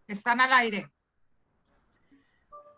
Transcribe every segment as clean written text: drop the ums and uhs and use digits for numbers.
Están al aire.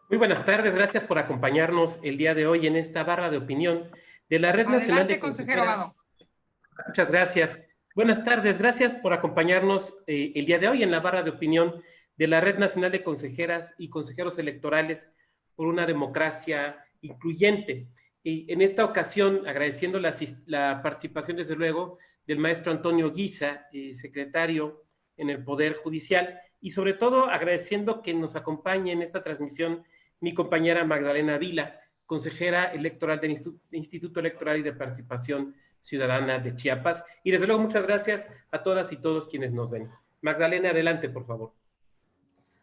Muy buenas tardes, gracias por acompañarnos el día de hoy en esta barra de opinión de la Red Nacional de Adelante, consejero Consejeras. Vado. Muchas gracias. Buenas tardes, gracias por acompañarnos el día de hoy en la barra de opinión de la Red Nacional de Consejeras y Consejeros Electorales por una democracia incluyente. Y en esta ocasión, agradeciendo la participación, desde luego, del maestro Antonio Guisa, secretario en el Poder Judicial, y sobre todo agradeciendo que nos acompañe en esta transmisión mi compañera Magdalena Vila, consejera electoral del Instituto Electoral y de Participación Ciudadana de Chiapas. Y desde luego muchas gracias a todas y todos quienes nos ven. Magdalena, adelante, por favor.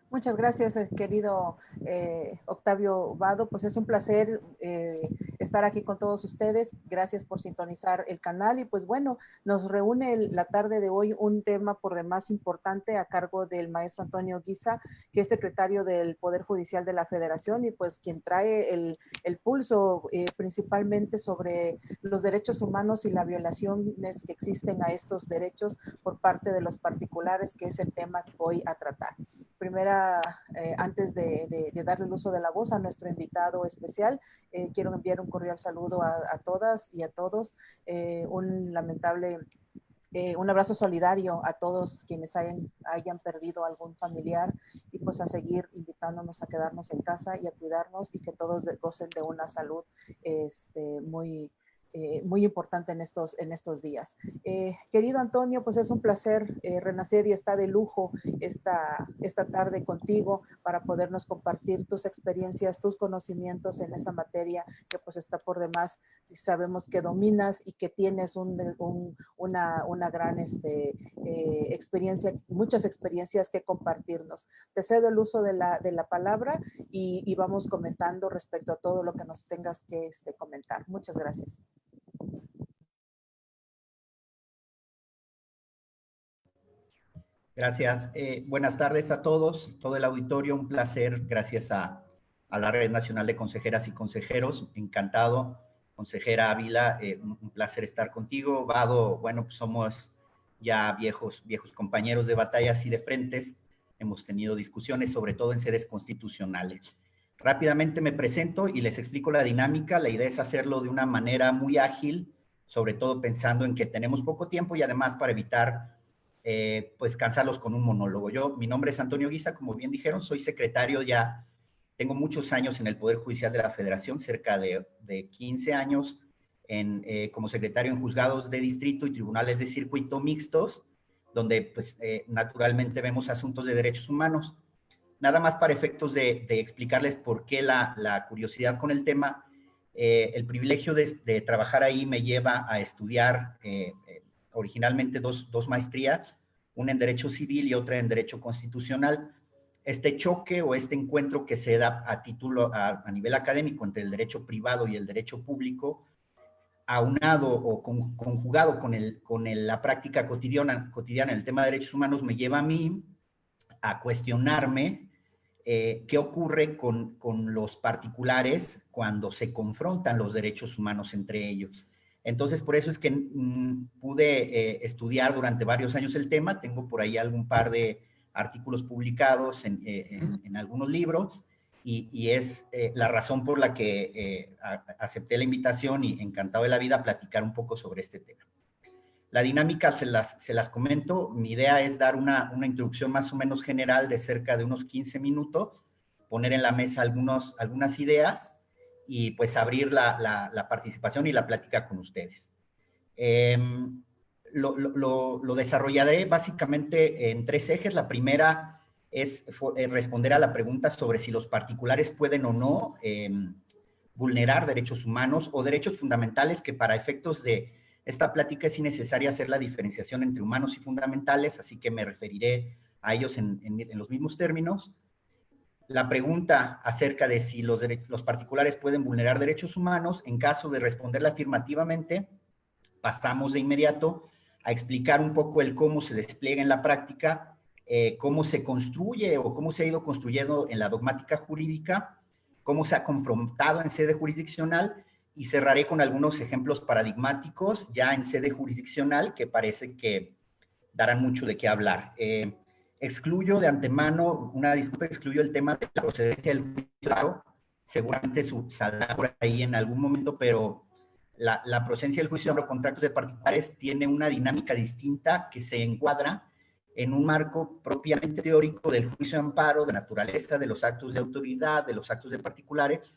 Muchas gracias, querido Octavio Vado. Pues es un placer estar aquí con todos ustedes. Gracias por sintonizar el canal. Y pues bueno, nos reúne la tarde de hoy un tema por demás importante a cargo del maestro Antonio Guisa, que es secretario del Poder Judicial de la Federación y pues quien trae el pulso principalmente sobre los derechos humanos y las violaciones que existen a estos derechos por parte de los particulares, que es el tema que voy a tratar. Antes de darle el uso de la voz a nuestro invitado especial, quiero enviar un cordial saludo a todas y a todos, un abrazo solidario a todos quienes hayan perdido algún familiar y pues a seguir invitándonos a quedarnos en casa y a cuidarnos y que todos gocen de una salud muy importante en estos días. Querido Antonio, pues es un placer renacer y está de lujo esta tarde contigo para podernos compartir tus experiencias, tus conocimientos en esa materia que pues está por demás. Sabemos que dominas y que tienes una gran experiencia, muchas experiencias que compartirnos. Te cedo el uso de la palabra y vamos comentando respecto a todo lo que nos tengas que comentar. Muchas gracias. Gracias. Buenas tardes a todos, todo el auditorio. Un placer, gracias a la Red Nacional de Consejeras y Consejeros. Encantado, consejera Ávila, un placer estar contigo. Vado, bueno, pues somos ya viejos compañeros de batallas y de frentes. Hemos tenido discusiones, sobre todo en sedes constitucionales. Rápidamente me presento y les explico la dinámica. La idea es hacerlo de una manera muy ágil, sobre todo pensando en que tenemos poco tiempo y además para evitar pues cansarlos con un monólogo. Mi nombre es Antonio Guisa, como bien dijeron, soy secretario ya, tengo muchos años en el Poder Judicial de la Federación, cerca de 15 años como secretario en juzgados de distrito y tribunales de circuito mixtos, donde pues naturalmente vemos asuntos de derechos humanos. Nada más para efectos de explicarles por qué la curiosidad con el tema. El privilegio de trabajar ahí me lleva a estudiar originalmente dos maestrías, una en Derecho Civil y otra en Derecho Constitucional. Este choque o este encuentro que se da a nivel académico entre el derecho privado y el derecho público, aunado o conjugado con la práctica cotidiana en el tema de derechos humanos, me lleva a mí a cuestionarme qué ocurre con los particulares cuando se confrontan los derechos humanos entre ellos. Entonces, por eso es que pude estudiar durante varios años el tema. Tengo por ahí algún par de artículos publicados en algunos libros y es la razón por la que acepté la invitación y encantado de la vida a platicar un poco sobre este tema. La dinámica se las comento. Mi idea es dar una introducción más o menos general de cerca de unos 15 minutos, poner en la mesa algunas ideas y pues abrir la participación y la plática con ustedes. Lo desarrollaré básicamente en tres ejes. La primera es responder a la pregunta sobre si los particulares pueden o no vulnerar derechos humanos o derechos fundamentales, que para efectos de esta plática es innecesaria hacer la diferenciación entre humanos y fundamentales, así que me referiré a ellos en los mismos términos. La pregunta acerca de si los particulares pueden vulnerar derechos humanos, en caso de responderla afirmativamente, pasamos de inmediato a explicar un poco el cómo se despliega en la práctica, cómo se construye o cómo se ha ido construyendo en la dogmática jurídica, cómo se ha confrontado en sede jurisdiccional, y cerraré con algunos ejemplos paradigmáticos ya en sede jurisdiccional que parece que darán mucho de qué hablar. Excluyo de antemano, una disculpa, excluyo el tema de la procedencia del juicio, claro, seguramente saldrá por ahí en algún momento, pero la procedencia del juicio sobre contratos de particulares tiene una dinámica distinta que se encuadra en un marco propiamente teórico del juicio de amparo, de naturaleza, de los actos de autoridad, de los actos de particulares,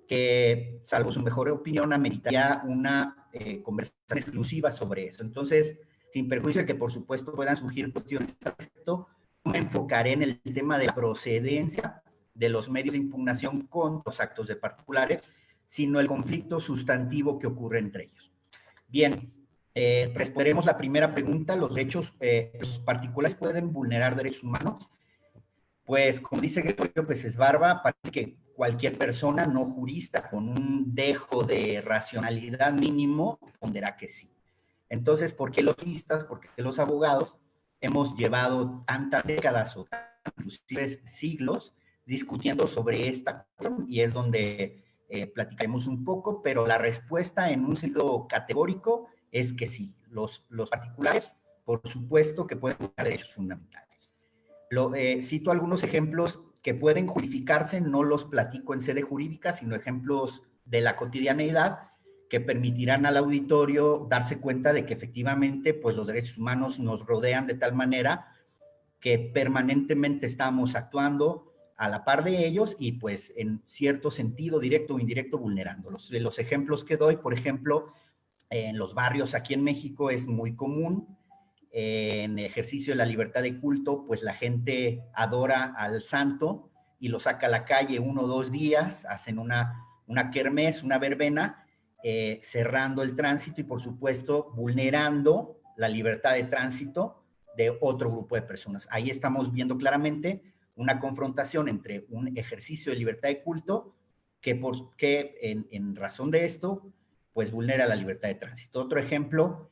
que, salvo su mejor opinión, ameritaría una conversación exclusiva sobre eso. Entonces, sin perjuicio de que, por supuesto, puedan surgir cuestiones al respecto, me enfocaré en el tema de la procedencia de los medios de impugnación con los actos de particulares, sino el conflicto sustantivo que ocurre entre ellos. Bien, responderemos la primera pregunta. ¿Los los particulares pueden vulnerar derechos humanos? Pues, como dice Gregorio Pérez Barba, parece que cualquier persona no jurista con un dejo de racionalidad mínimo responderá que sí. Entonces, ¿por qué los juristas, por qué los abogados hemos llevado tantas décadas o inclusive siglos discutiendo sobre esta cuestión? Y es donde platicaremos un poco, pero la respuesta en un sentido categórico es que sí. Los particulares, por supuesto, que pueden tener derechos fundamentales. Cito algunos ejemplos que pueden justificarse, no los platico en sede jurídica, sino ejemplos de la cotidianeidad que permitirán al auditorio darse cuenta de que efectivamente pues, los derechos humanos nos rodean de tal manera que permanentemente estamos actuando a la par de ellos y pues en cierto sentido, directo o indirecto, vulnerándolos. Los ejemplos que doy, por ejemplo, en los barrios aquí en México es muy común. En ejercicio de la libertad de culto, pues la gente adora al santo y lo saca a la calle 1 o 2 días, hacen una kermés, una verbena, cerrando el tránsito y por supuesto vulnerando la libertad de tránsito de otro grupo de personas. Ahí estamos viendo claramente una confrontación entre un ejercicio de libertad de culto que en razón de esto, pues vulnera la libertad de tránsito. Otro ejemplo,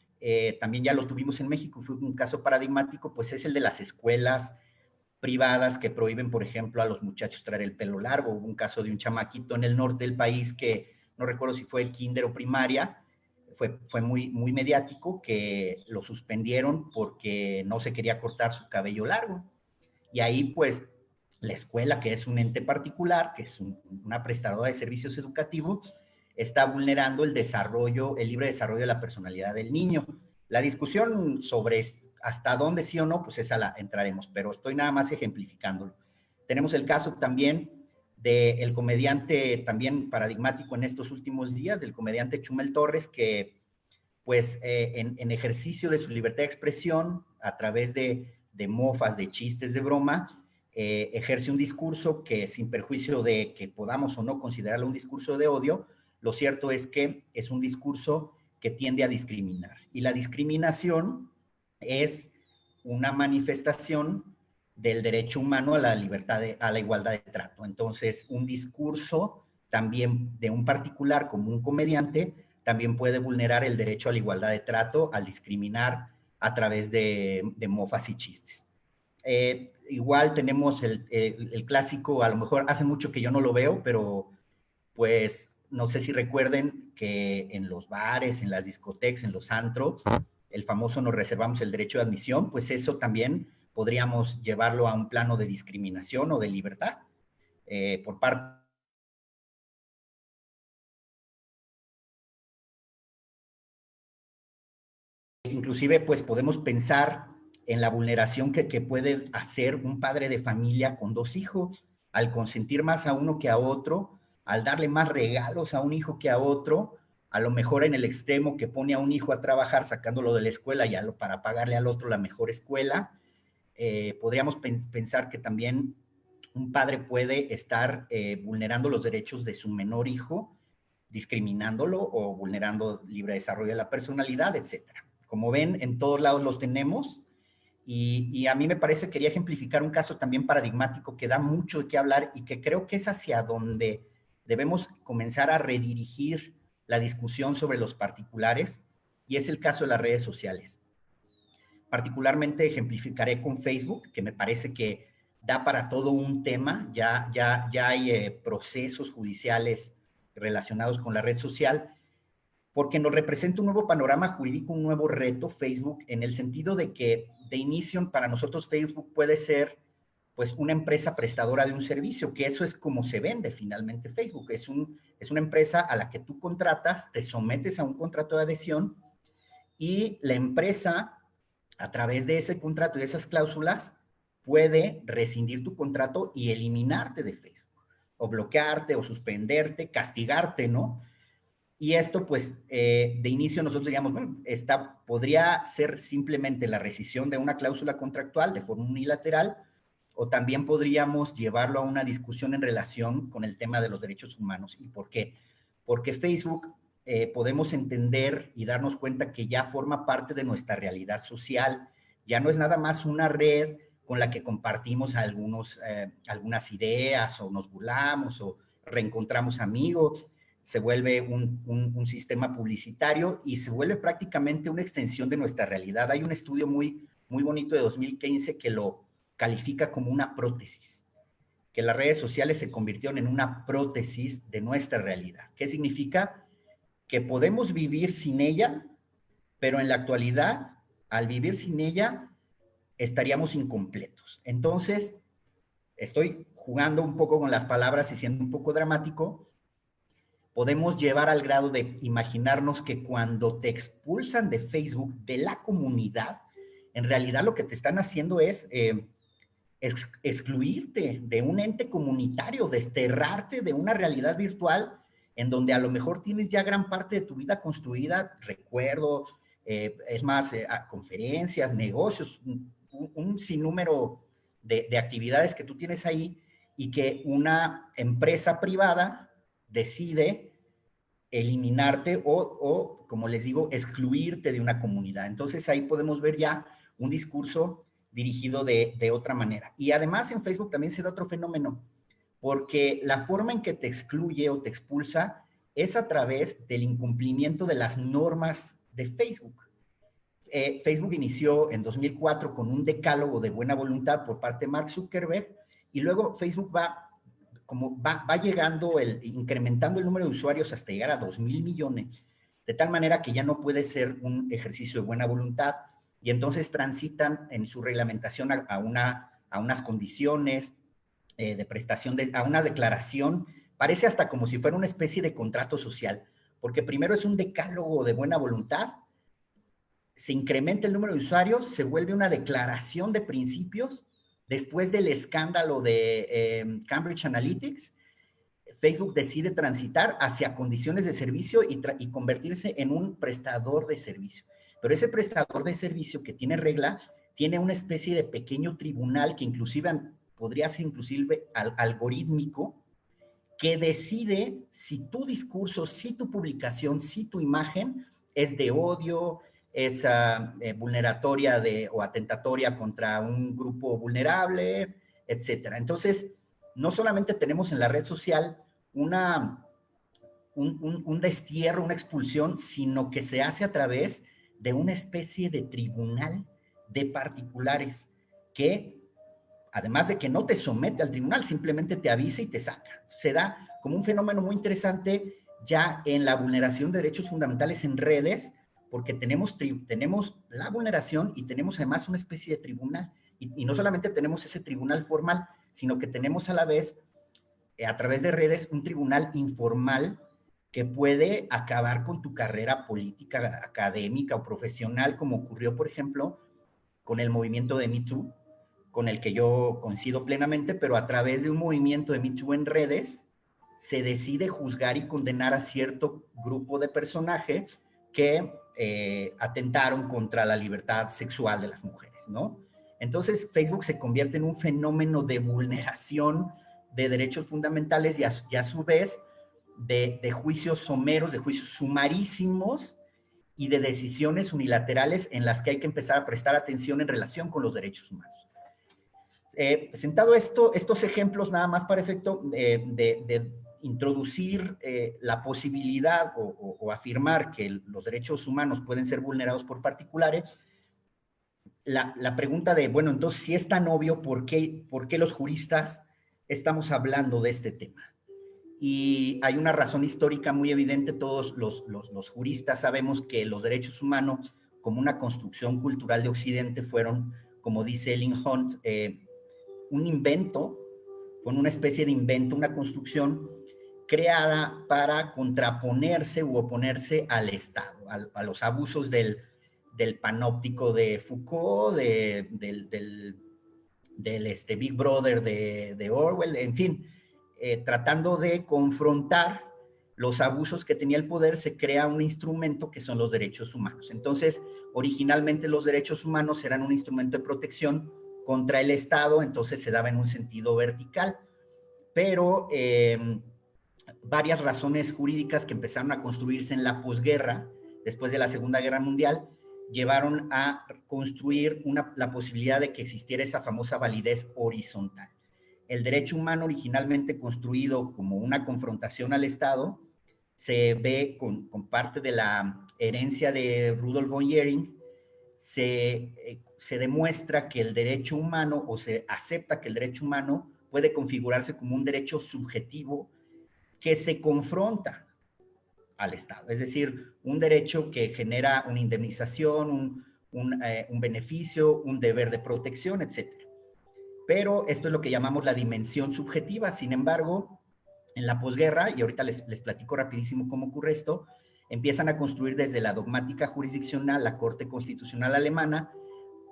también ya lo tuvimos en México, fue un caso paradigmático, pues es el de las escuelas privadas que prohíben, por ejemplo, a los muchachos traer el pelo largo. Hubo un caso de un chamaquito en el norte del país que no recuerdo si fue kinder o primaria, fue muy, muy mediático, que lo suspendieron porque no se quería cortar su cabello largo. Y ahí, pues, la escuela, que es un ente particular, que es una prestadora de servicios educativos, está vulnerando el libre desarrollo de la personalidad del niño. La discusión sobre hasta dónde sí o no, pues esa la entraremos, pero estoy nada más ejemplificándolo. Tenemos el caso también del comediante, también paradigmático en estos últimos días, del comediante Chumel Torres, que pues en ejercicio de su libertad de expresión, a través de mofas, de chistes, de broma, ejerce un discurso que, sin perjuicio de que podamos o no considerarlo un discurso de odio, lo cierto es que es un discurso que tiende a discriminar. Y la discriminación es una manifestación del derecho humano a la libertad, a la igualdad de trato. Entonces, un discurso también de un particular como un comediante también puede vulnerar el derecho a la igualdad de trato al discriminar a través de mofas y chistes. Igual tenemos el clásico, a lo mejor hace mucho que yo no lo veo, pero pues no sé si recuerden que en los bares, en las discotecas, en los antros, el famoso nos reservamos el derecho de admisión, pues eso también podríamos llevarlo a un plano de discriminación o de libertad por parte. Inclusive, pues podemos pensar en la vulneración que puede hacer un padre de familia con 2 hijos, al consentir más a uno que a otro, al darle más regalos a un hijo que a otro, a lo mejor en el extremo que pone a un hijo a trabajar sacándolo de la escuela y para pagarle al otro la mejor escuela. Podríamos pensar que también un padre puede estar vulnerando los derechos de su menor hijo, discriminándolo o vulnerando libre desarrollo de la personalidad, etcétera. Como ven, en todos lados los tenemos y a mí me parece, quería ejemplificar un caso también paradigmático que da mucho de qué hablar y que creo que es hacia donde debemos comenzar a redirigir la discusión sobre los particulares, y es el caso de las redes sociales. Particularmente ejemplificaré con Facebook, que me parece que da para todo un tema. Ya hay procesos judiciales relacionados con la red social, porque nos representa un nuevo panorama jurídico, un nuevo reto Facebook, en el sentido de que de inicio para nosotros Facebook puede ser pues una empresa prestadora de un servicio, que eso es como se vende finalmente Facebook. Es una empresa a la que tú contratas, te sometes a un contrato de adhesión y la empresa, a través de ese contrato y de esas cláusulas, puede rescindir tu contrato y eliminarte de Facebook, o bloquearte, o suspenderte, castigarte, ¿no? Y esto, pues, de inicio nosotros digamos, bueno, podría ser simplemente la rescisión de una cláusula contractual de forma unilateral, o también podríamos llevarlo a una discusión en relación con el tema de los derechos humanos. ¿Y por qué? Porque Facebook podemos entender y darnos cuenta que ya forma parte de nuestra realidad social, ya no es nada más una red con la que compartimos algunas ideas, o nos burlamos, o reencontramos amigos. Se vuelve un sistema publicitario y se vuelve prácticamente una extensión de nuestra realidad. Hay un estudio muy, muy bonito de 2015 que lo califica como una prótesis, que las redes sociales se convirtieron en una prótesis de nuestra realidad. ¿Qué significa? Que podemos vivir sin ella, pero en la actualidad, al vivir sin ella, estaríamos incompletos. Entonces, estoy jugando un poco con las palabras y siendo un poco dramático. Podemos llevar al grado de imaginarnos que cuando te expulsan de Facebook, de la comunidad, en realidad lo que te están haciendo es excluirte de un ente comunitario, desterrarte de una realidad virtual en donde a lo mejor tienes ya gran parte de tu vida construida, recuerdos, es más, conferencias, negocios, un sinnúmero de actividades que tú tienes ahí, y que una empresa privada decide eliminarte o, como les digo, excluirte de una comunidad. Entonces ahí podemos ver ya un discurso dirigido de otra manera. Y además en Facebook también se da otro fenómeno, porque la forma en que te excluye o te expulsa es a través del incumplimiento de las normas de Facebook. Facebook inició en 2004 con un decálogo de buena voluntad por parte de Mark Zuckerberg, y luego Facebook va llegando, incrementando el número de usuarios hasta llegar a 2,000 millones, de tal manera que ya no puede ser un ejercicio de buena voluntad, y entonces transitan en su reglamentación a unas condiciones de prestación, a una declaración. Parece hasta como si fuera una especie de contrato social, porque primero es un decálogo de buena voluntad, se incrementa el número de usuarios, se vuelve una declaración de principios. Después del escándalo de Cambridge Analytics, Facebook decide transitar hacia condiciones de servicio y convertirse en un prestador de servicio. Pero ese prestador de servicio, que tiene reglas, tiene una especie de pequeño tribunal que inclusive podría ser inclusive algorítmico, que decide si tu discurso, si tu publicación, si tu imagen es de odio, es vulneratoria o atentatoria contra un grupo vulnerable, etcétera. Entonces, no solamente tenemos en la red social un destierro, una expulsión, sino que se hace a través de una especie de tribunal de particulares que, además de que no te somete al tribunal, simplemente te avisa y te saca. Se da como un fenómeno muy interesante ya en la vulneración de derechos fundamentales en redes, porque tenemos la vulneración y tenemos además una especie de tribunal. Y no solamente tenemos ese tribunal formal, sino que tenemos a la vez, a través de redes, un tribunal informal que puede acabar con tu carrera política, académica o profesional, como ocurrió, por ejemplo, con el movimiento de Me Too, con el que yo coincido plenamente, pero a través de un movimiento de Me Too en redes, se decide juzgar y condenar a cierto grupo de personajes que atentaron contra la libertad sexual de las mujeres, ¿no? Entonces, Facebook se convierte en un fenómeno de vulneración de derechos fundamentales y a su vez de juicios someros, de juicios sumarísimos y de decisiones unilaterales en las que hay que empezar a prestar atención en relación con los derechos humanos. Presentado estos ejemplos nada más para efecto de introducir la posibilidad o afirmar que los derechos humanos pueden ser vulnerados por particulares, la pregunta de, bueno, entonces, si es tan obvio, ¿por qué los juristas estamos hablando de este tema? y hay una razón histórica muy evidente. Todos los juristas sabemos que los derechos humanos, como una construcción cultural de Occidente, fueron, como dice Ellen Hunt, un invento, con una especie de invento, una construcción creada para contraponerse u oponerse al Estado, a los abusos del panóptico de Foucault, del Big Brother de Orwell, en fin, tratando de confrontar los abusos que tenía el poder, se crea un instrumento que son los derechos humanos. Entonces, originalmente los derechos humanos eran un instrumento de protección contra el Estado, entonces se daba en un sentido vertical, pero varias razones jurídicas que empezaron a construirse en la posguerra, después de la Segunda Guerra Mundial, llevaron a construir la posibilidad de que existiera esa famosa validez horizontal. El derecho humano, originalmente construido como una confrontación al Estado, se ve con parte de la herencia de Rudolf von Jhering, se demuestra que el derecho humano, o se acepta que el derecho humano puede configurarse como un derecho subjetivo que se confronta al Estado, es decir, un derecho que genera una indemnización, un beneficio, un deber de protección, etc. Pero esto es lo que llamamos la dimensión subjetiva. Sin embargo, en la posguerra, y ahorita les platico rapidísimo cómo ocurre esto, empiezan a construir desde la dogmática jurisdiccional, la Corte Constitucional Alemana,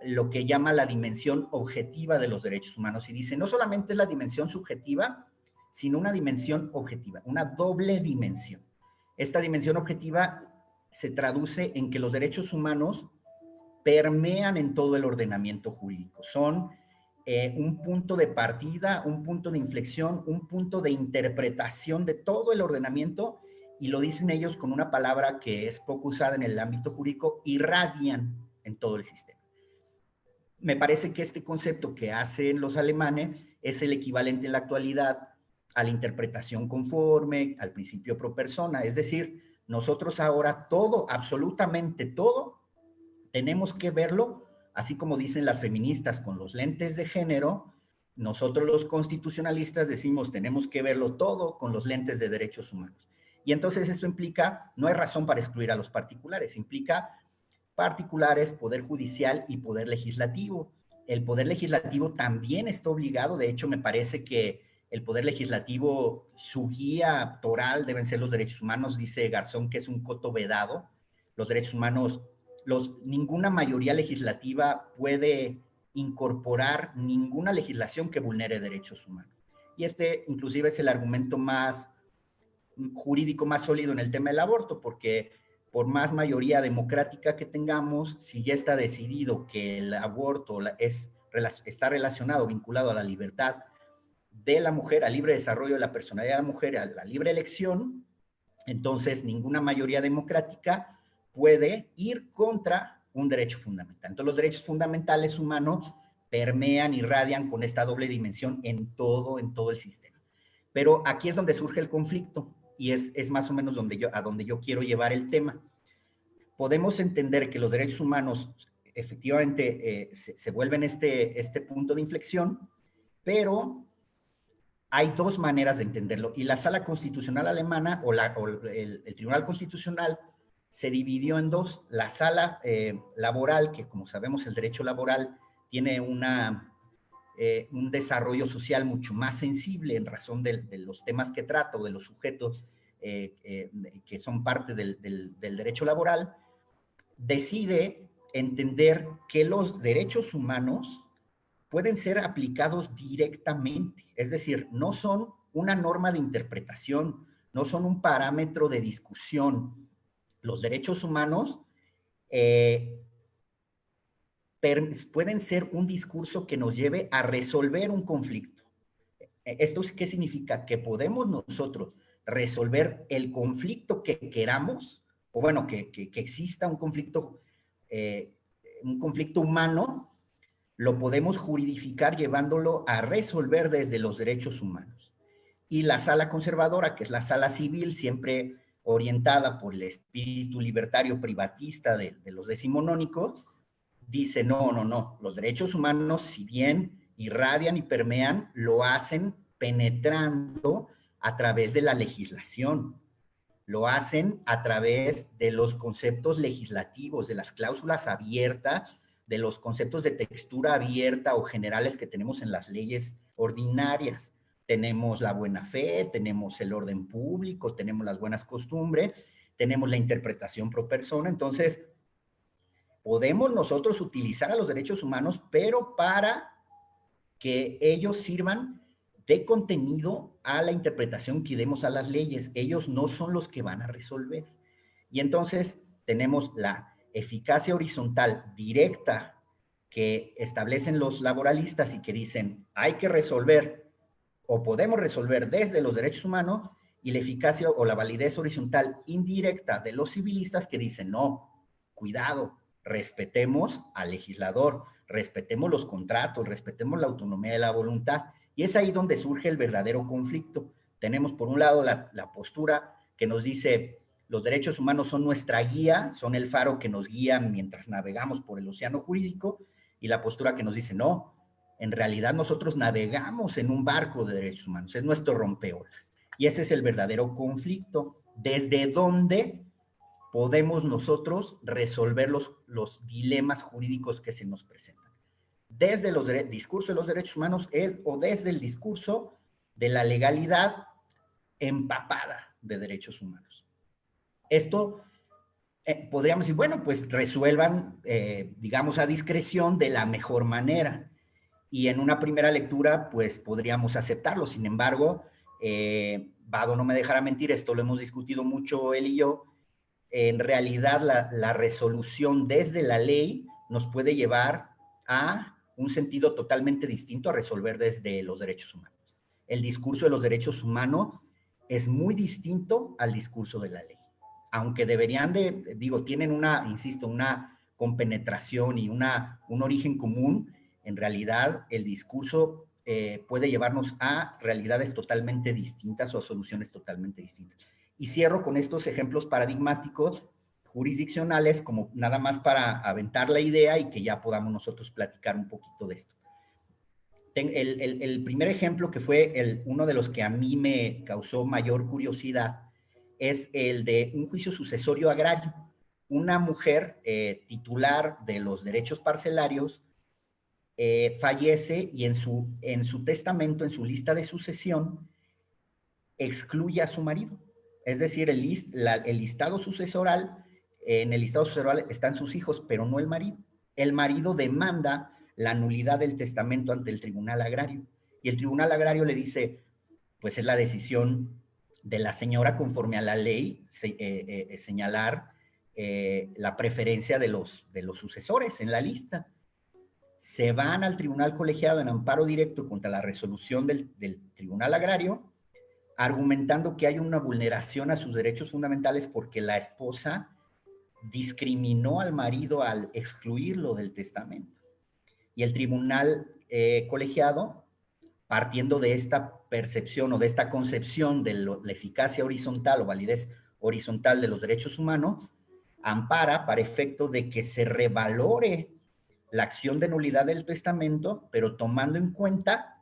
lo que llama la dimensión objetiva de los derechos humanos, y dice, no solamente es la dimensión subjetiva, sino una dimensión objetiva, una doble dimensión. Esta dimensión objetiva se traduce en que los derechos humanos permean en todo el ordenamiento jurídico. Son un punto de partida, un punto de inflexión, un punto de interpretación de todo el ordenamiento, y lo dicen ellos con una palabra que es poco usada en el ámbito jurídico: irradian en todo el sistema. Me parece que este concepto que hacen los alemanes es el equivalente en la actualidad a la interpretación conforme, al principio pro persona. Es decir, nosotros ahora todo, absolutamente todo, tenemos que verlo, así como dicen las feministas, con los lentes de género. Nosotros los constitucionalistas decimos, tenemos que verlo todo con los lentes de derechos humanos. Y entonces esto implica, no hay razón para excluir a los particulares, implica particulares, poder judicial y poder legislativo. El poder legislativo también está obligado, de hecho me parece que el poder legislativo, su guía toral deben ser los derechos humanos, dice Garzón, que es un coto vedado. Los derechos humanos, ninguna mayoría legislativa puede incorporar ninguna legislación que vulnere derechos humanos. Y este inclusive es el argumento más jurídico, más sólido en el tema del aborto, porque por más mayoría democrática que tengamos, si ya está decidido que el aborto está relacionado, vinculado a la libertad de la mujer, al libre desarrollo de la personalidad de la mujer, a la libre elección, entonces ninguna mayoría democrática puede ir contra un derecho fundamental. Entonces los derechos fundamentales humanos permean, irradian con esta doble dimensión en todo el sistema. Pero aquí es donde surge el conflicto, y es más o menos a donde yo quiero llevar el tema. Podemos entender que los derechos humanos efectivamente se vuelven este punto de inflexión, pero hay dos maneras de entenderlo, y la Sala Constitucional Alemana o el Tribunal Constitucional se dividió en dos. La sala laboral, que como sabemos el derecho laboral tiene un desarrollo social mucho más sensible en razón de los temas que trata, o de los sujetos que son parte del derecho laboral, decide entender que los derechos humanos pueden ser aplicados directamente, es decir, no son una norma de interpretación, no son un parámetro de discusión. Los derechos humanos pueden ser un discurso que nos lleve a resolver un conflicto. ¿Esto qué significa? Que podemos nosotros resolver el conflicto que queramos, o bueno, que exista un conflicto humano, lo podemos juridificar llevándolo a resolver desde los derechos humanos. Y la sala conservadora, que es la sala civil, siempre orientada por el espíritu libertario privatista de los decimonónicos, dice, no, los derechos humanos, si bien irradian y permean, lo hacen penetrando a través de la legislación, lo hacen a través de los conceptos legislativos, de las cláusulas abiertas, de los conceptos de textura abierta o generales que tenemos en las leyes ordinarias. Tenemos la buena fe, tenemos el orden público, tenemos las buenas costumbres, tenemos la interpretación pro persona. Entonces, podemos nosotros utilizar a los derechos humanos, pero para que ellos sirvan de contenido a la interpretación que demos a las leyes. Ellos no son los que van a resolver. Y entonces tenemos la eficacia horizontal directa que establecen los laboralistas y que dicen hay que resolver o podemos resolver desde los derechos humanos, y la eficacia o la validez horizontal indirecta de los civilistas que dicen no, cuidado, respetemos al legislador, respetemos los contratos, respetemos la autonomía de la voluntad. Y es ahí donde surge el verdadero conflicto. Tenemos por un lado la postura que nos dice los derechos humanos son nuestra guía, son el faro que nos guía mientras navegamos por el océano jurídico, y la postura que nos dice no, en realidad nosotros navegamos en un barco de derechos humanos, es nuestro rompeolas. Y ese es el verdadero conflicto, desde donde podemos nosotros resolver los dilemas jurídicos que se nos presentan. Desde el discurso de los derechos humanos o desde el discurso de la legalidad empapada de derechos humanos. Esto podríamos decir, bueno, pues resuelvan, digamos, a discreción de la mejor manera. Y en una primera lectura, pues podríamos aceptarlo. Sin embargo, Vado no me dejará mentir, esto lo hemos discutido mucho él y yo. En realidad, la resolución desde la ley nos puede llevar a un sentido totalmente distinto a resolver desde los derechos humanos. El discurso de los derechos humanos es muy distinto al discurso de la ley. Aunque deberían tienen una compenetración y un origen común, en realidad el discurso puede llevarnos a realidades totalmente distintas o a soluciones totalmente distintas. Y cierro con estos ejemplos paradigmáticos jurisdiccionales como nada más para aventar la idea y que ya podamos nosotros platicar un poquito de esto. El primer ejemplo, que fue uno de los que a mí me causó mayor curiosidad, es el de un juicio sucesorio agrario. Una mujer titular de los derechos parcelarios fallece y en su testamento, en su lista de sucesión, excluye a su marido. Es decir, el listado sucesoral, en el listado sucesoral están sus hijos, pero no el marido. El marido demanda la nulidad del testamento ante el Tribunal Agrario. Y el Tribunal Agrario le dice, pues es la decisión de la señora conforme a la ley señalar la preferencia de los sucesores en la lista. Se van al Tribunal Colegiado en amparo directo contra la resolución del Tribunal Agrario, argumentando que hay una vulneración a sus derechos fundamentales porque la esposa discriminó al marido al excluirlo del testamento. Y el Tribunal Colegiado, partiendo de esta percepción o de esta concepción de la eficacia horizontal o validez horizontal de los derechos humanos, ampara para efecto de que se revalore la acción de nulidad del testamento, pero tomando en cuenta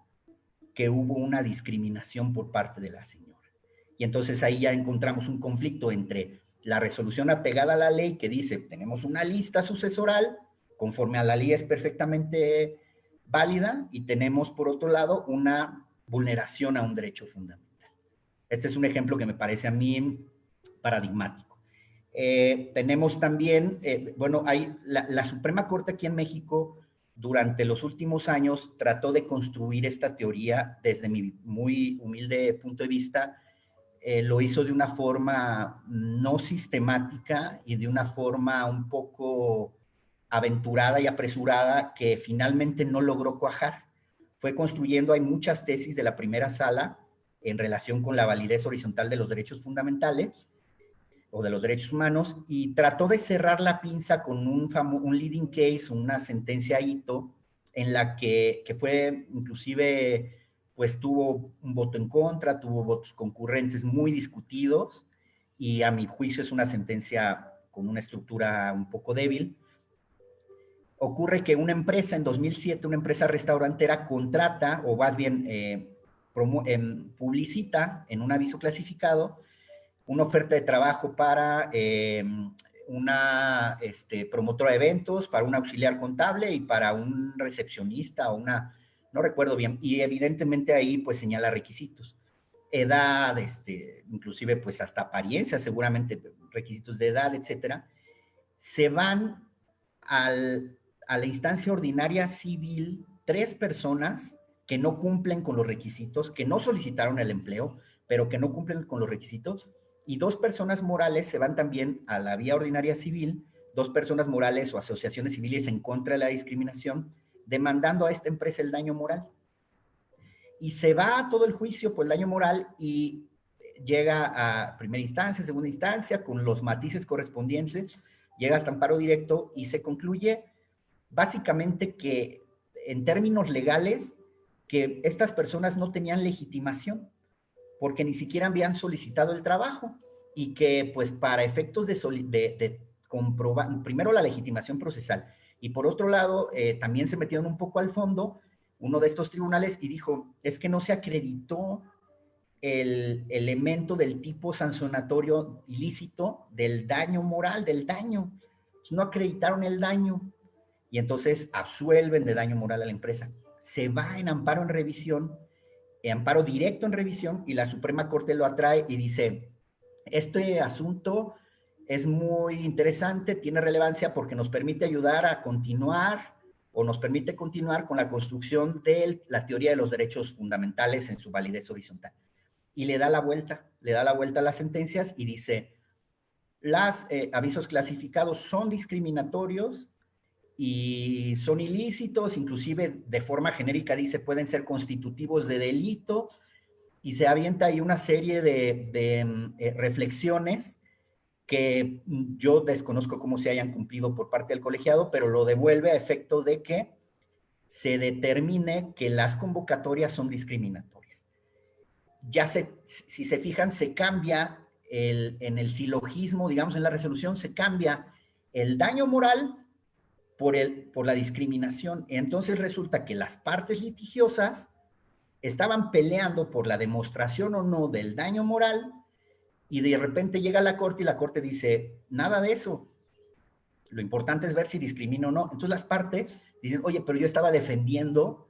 que hubo una discriminación por parte de la señora. Y entonces ahí ya encontramos un conflicto entre la resolución apegada a la ley que dice, tenemos una lista sucesoral, conforme a la ley es perfectamente válida, y tenemos por otro lado una vulneración a un derecho fundamental. Este es un ejemplo que me parece a mí paradigmático. Tenemos también, hay la Suprema Corte aquí en México durante los últimos años trató de construir esta teoría desde mi muy humilde punto de vista. Lo hizo de una forma no sistemática y de una forma un poco aventurada y apresurada que finalmente no logró cuajar. Fue construyendo, hay muchas tesis de la primera sala en relación con la validez horizontal de los derechos fundamentales o de los derechos humanos, y trató de cerrar la pinza con un leading case, una sentencia hito, en la que fue inclusive, pues tuvo un voto en contra, tuvo votos concurrentes muy discutidos, y a mi juicio es una sentencia con una estructura un poco débil. Ocurre que una empresa en 2007, una empresa restaurantera, contrata, o más bien publicita en un aviso clasificado una oferta de trabajo para una promotora de eventos, para un auxiliar contable y para un recepcionista o una, no recuerdo bien, y evidentemente ahí pues señala requisitos, edad, inclusive pues hasta apariencia, seguramente requisitos de edad, etcétera. Se van a la instancia ordinaria civil 3 personas que no cumplen con los requisitos, que no solicitaron el empleo, pero que no cumplen con los requisitos, y 2 personas morales se van también a la vía ordinaria civil, 2 personas morales o asociaciones civiles en contra de la discriminación, demandando a esta empresa el daño moral. Y se va a todo el juicio por el daño moral y llega a primera instancia, segunda instancia, con los matices correspondientes, llega hasta amparo directo y se concluye básicamente que en términos legales, que estas personas no tenían legitimación porque ni siquiera habían solicitado el trabajo y que pues para efectos de comprobar, primero la legitimación procesal y por otro lado también se metieron un poco al fondo uno de estos tribunales y dijo, es que no se acreditó el elemento del tipo sancionatorio ilícito del daño moral, del daño. No acreditaron el daño y entonces absuelven de daño moral a la empresa. Se va en amparo en revisión, amparo directo en revisión, y la Suprema Corte lo atrae y dice, este asunto es muy interesante, tiene relevancia porque nos permite ayudar a continuar o nos permite continuar con la construcción de la teoría de los derechos fundamentales en su validez horizontal. Y le da la vuelta a las sentencias y dice, los avisos clasificados son discriminatorios y son ilícitos, inclusive de forma genérica dice pueden ser constitutivos de delito, y se avienta ahí una serie de reflexiones que yo desconozco cómo se hayan cumplido por parte del colegiado, pero lo devuelve a efecto de que se determine que las convocatorias son discriminatorias. Ya si se fijan, se cambia en el silogismo, digamos, en la resolución, se cambia el daño moral por la discriminación. Entonces resulta que las partes litigiosas estaban peleando por la demostración o no del daño moral y de repente llega la corte y la corte dice, nada de eso. Lo importante es ver si discrimina o no. Entonces las partes dicen, oye, pero yo estaba defendiendo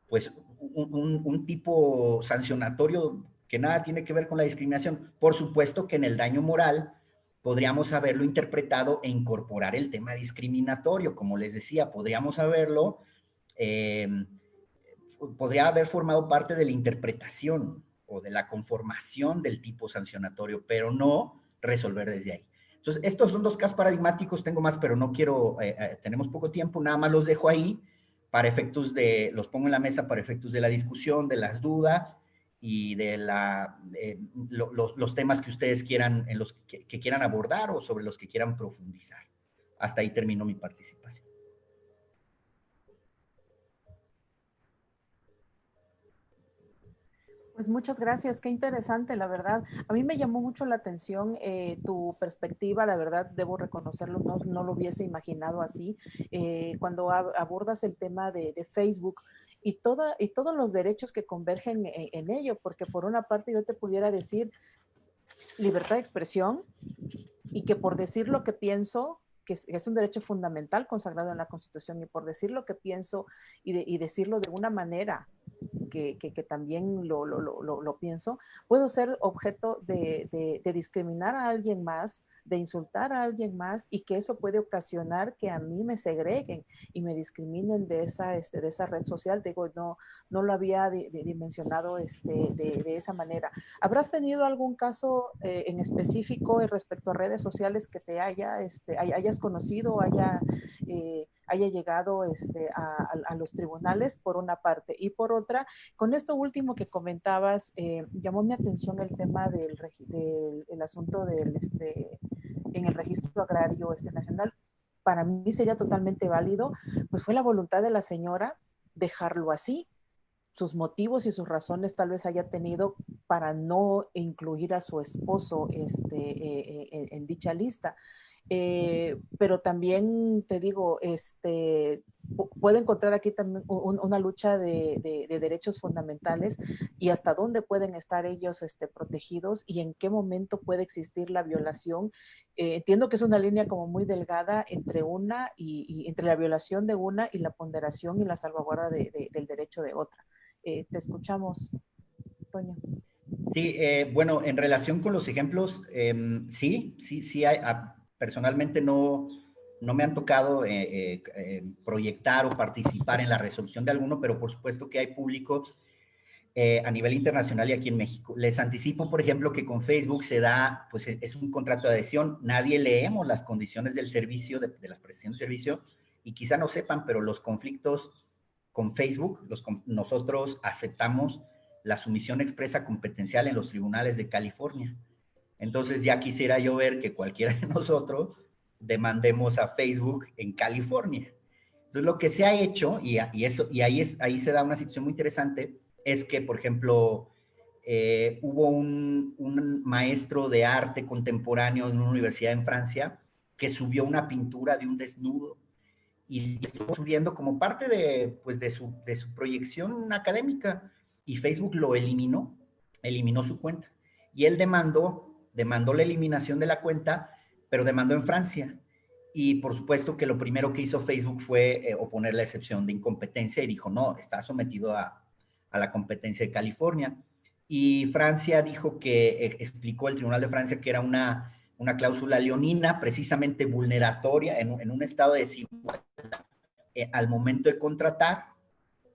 pues un tipo sancionatorio que nada tiene que ver con la discriminación. Por supuesto que en el daño moral podríamos haberlo interpretado e incorporar el tema discriminatorio. Como les decía, podríamos haberlo, podría haber formado parte de la interpretación o de la conformación del tipo sancionatorio, pero no resolver desde ahí. Entonces, estos son 2 casos paradigmáticos, tengo más, pero no quiero, tenemos poco tiempo, nada más los dejo ahí para efectos los pongo en la mesa para efectos de la discusión, de las dudas y de los temas que ustedes quieran, en los que quieran abordar o sobre los que quieran profundizar. Hasta ahí termino mi participación. Pues muchas gracias, qué interesante, la verdad. A mí me llamó mucho la atención tu perspectiva, la verdad, debo reconocerlo, no lo hubiese imaginado así. Cuando abordas el tema de Facebook y todos los derechos que convergen en ello, porque por una parte yo te pudiera decir libertad de expresión y que por decir lo que pienso, que es un derecho fundamental consagrado en la Constitución, y por decir lo que pienso y decirlo de una manera que también lo pienso, puedo ser objeto de discriminar a alguien más, de insultar a alguien más, y que eso puede ocasionar que a mí me segreguen y me discriminen de esa red social. Digo, no lo había dimensionado de esa manera. ¿Habrás tenido algún caso en específico respecto a redes sociales que te hayas conocido, haya llegado a los tribunales, por una parte? Y por otra, con esto último que comentabas, llamó mi atención el tema del asunto en el registro agrario nacional. Para mí sería totalmente válido, pues fue la voluntad de la señora dejarlo así. Sus motivos y sus razones tal vez haya tenido para no incluir a su esposo en dicha lista. pero también te digo, puede encontrar aquí también una lucha de derechos fundamentales y hasta dónde pueden estar ellos protegidos y en qué momento puede existir la violación. Entiendo que es una línea como muy delgada entre entre la violación de una y la ponderación y la salvaguarda del derecho de otra. Te escuchamos, Toño. Sí, bueno, en relación con los ejemplos, sí, personalmente no me han tocado proyectar o participar en la resolución de alguno, pero por supuesto que hay públicos a nivel internacional y aquí en México. Les anticipo, por ejemplo, que con Facebook se da, pues es un contrato de adhesión, nadie leemos las condiciones del servicio, de las prestaciones de servicio, y quizá no sepan, pero los conflictos con Facebook, nosotros aceptamos la sumisión expresa competencial en los tribunales de California. Entonces ya quisiera yo ver que cualquiera de nosotros demandemos a Facebook en California. Entonces lo que se ha hecho, y ahí se da una situación muy interesante, es que, por ejemplo, hubo un maestro de arte contemporáneo en una universidad en Francia que subió una pintura de un desnudo y estuvo subiendo como parte pues de su proyección académica y Facebook lo eliminó su cuenta. Y él demandó la eliminación de la cuenta, pero demandó en Francia. Y por supuesto que lo primero que hizo Facebook fue oponer la excepción de incompetencia y dijo, no, está sometido a la competencia de California. Y Francia dijo que, explicó el Tribunal de Francia que era una cláusula leonina, precisamente vulneratoria en un estado de desigualdad al momento de contratar.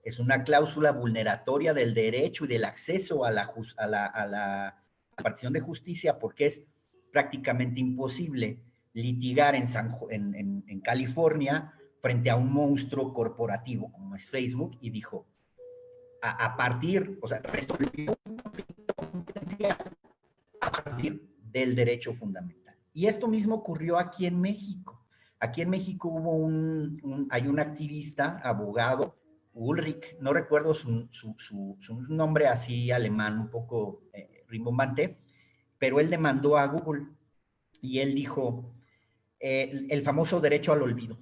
Es una cláusula vulneratoria del derecho y del acceso a la partición de justicia porque es prácticamente imposible litigar en California frente a un monstruo corporativo como es Facebook y dijo, resolvió un conflicto competencial a partir del derecho fundamental. Y esto mismo ocurrió aquí en México. Aquí en México hay un activista, abogado, Ulrich, no recuerdo su nombre así alemán, un poco rimbombante, pero él demandó a Google y él dijo el famoso derecho al olvido.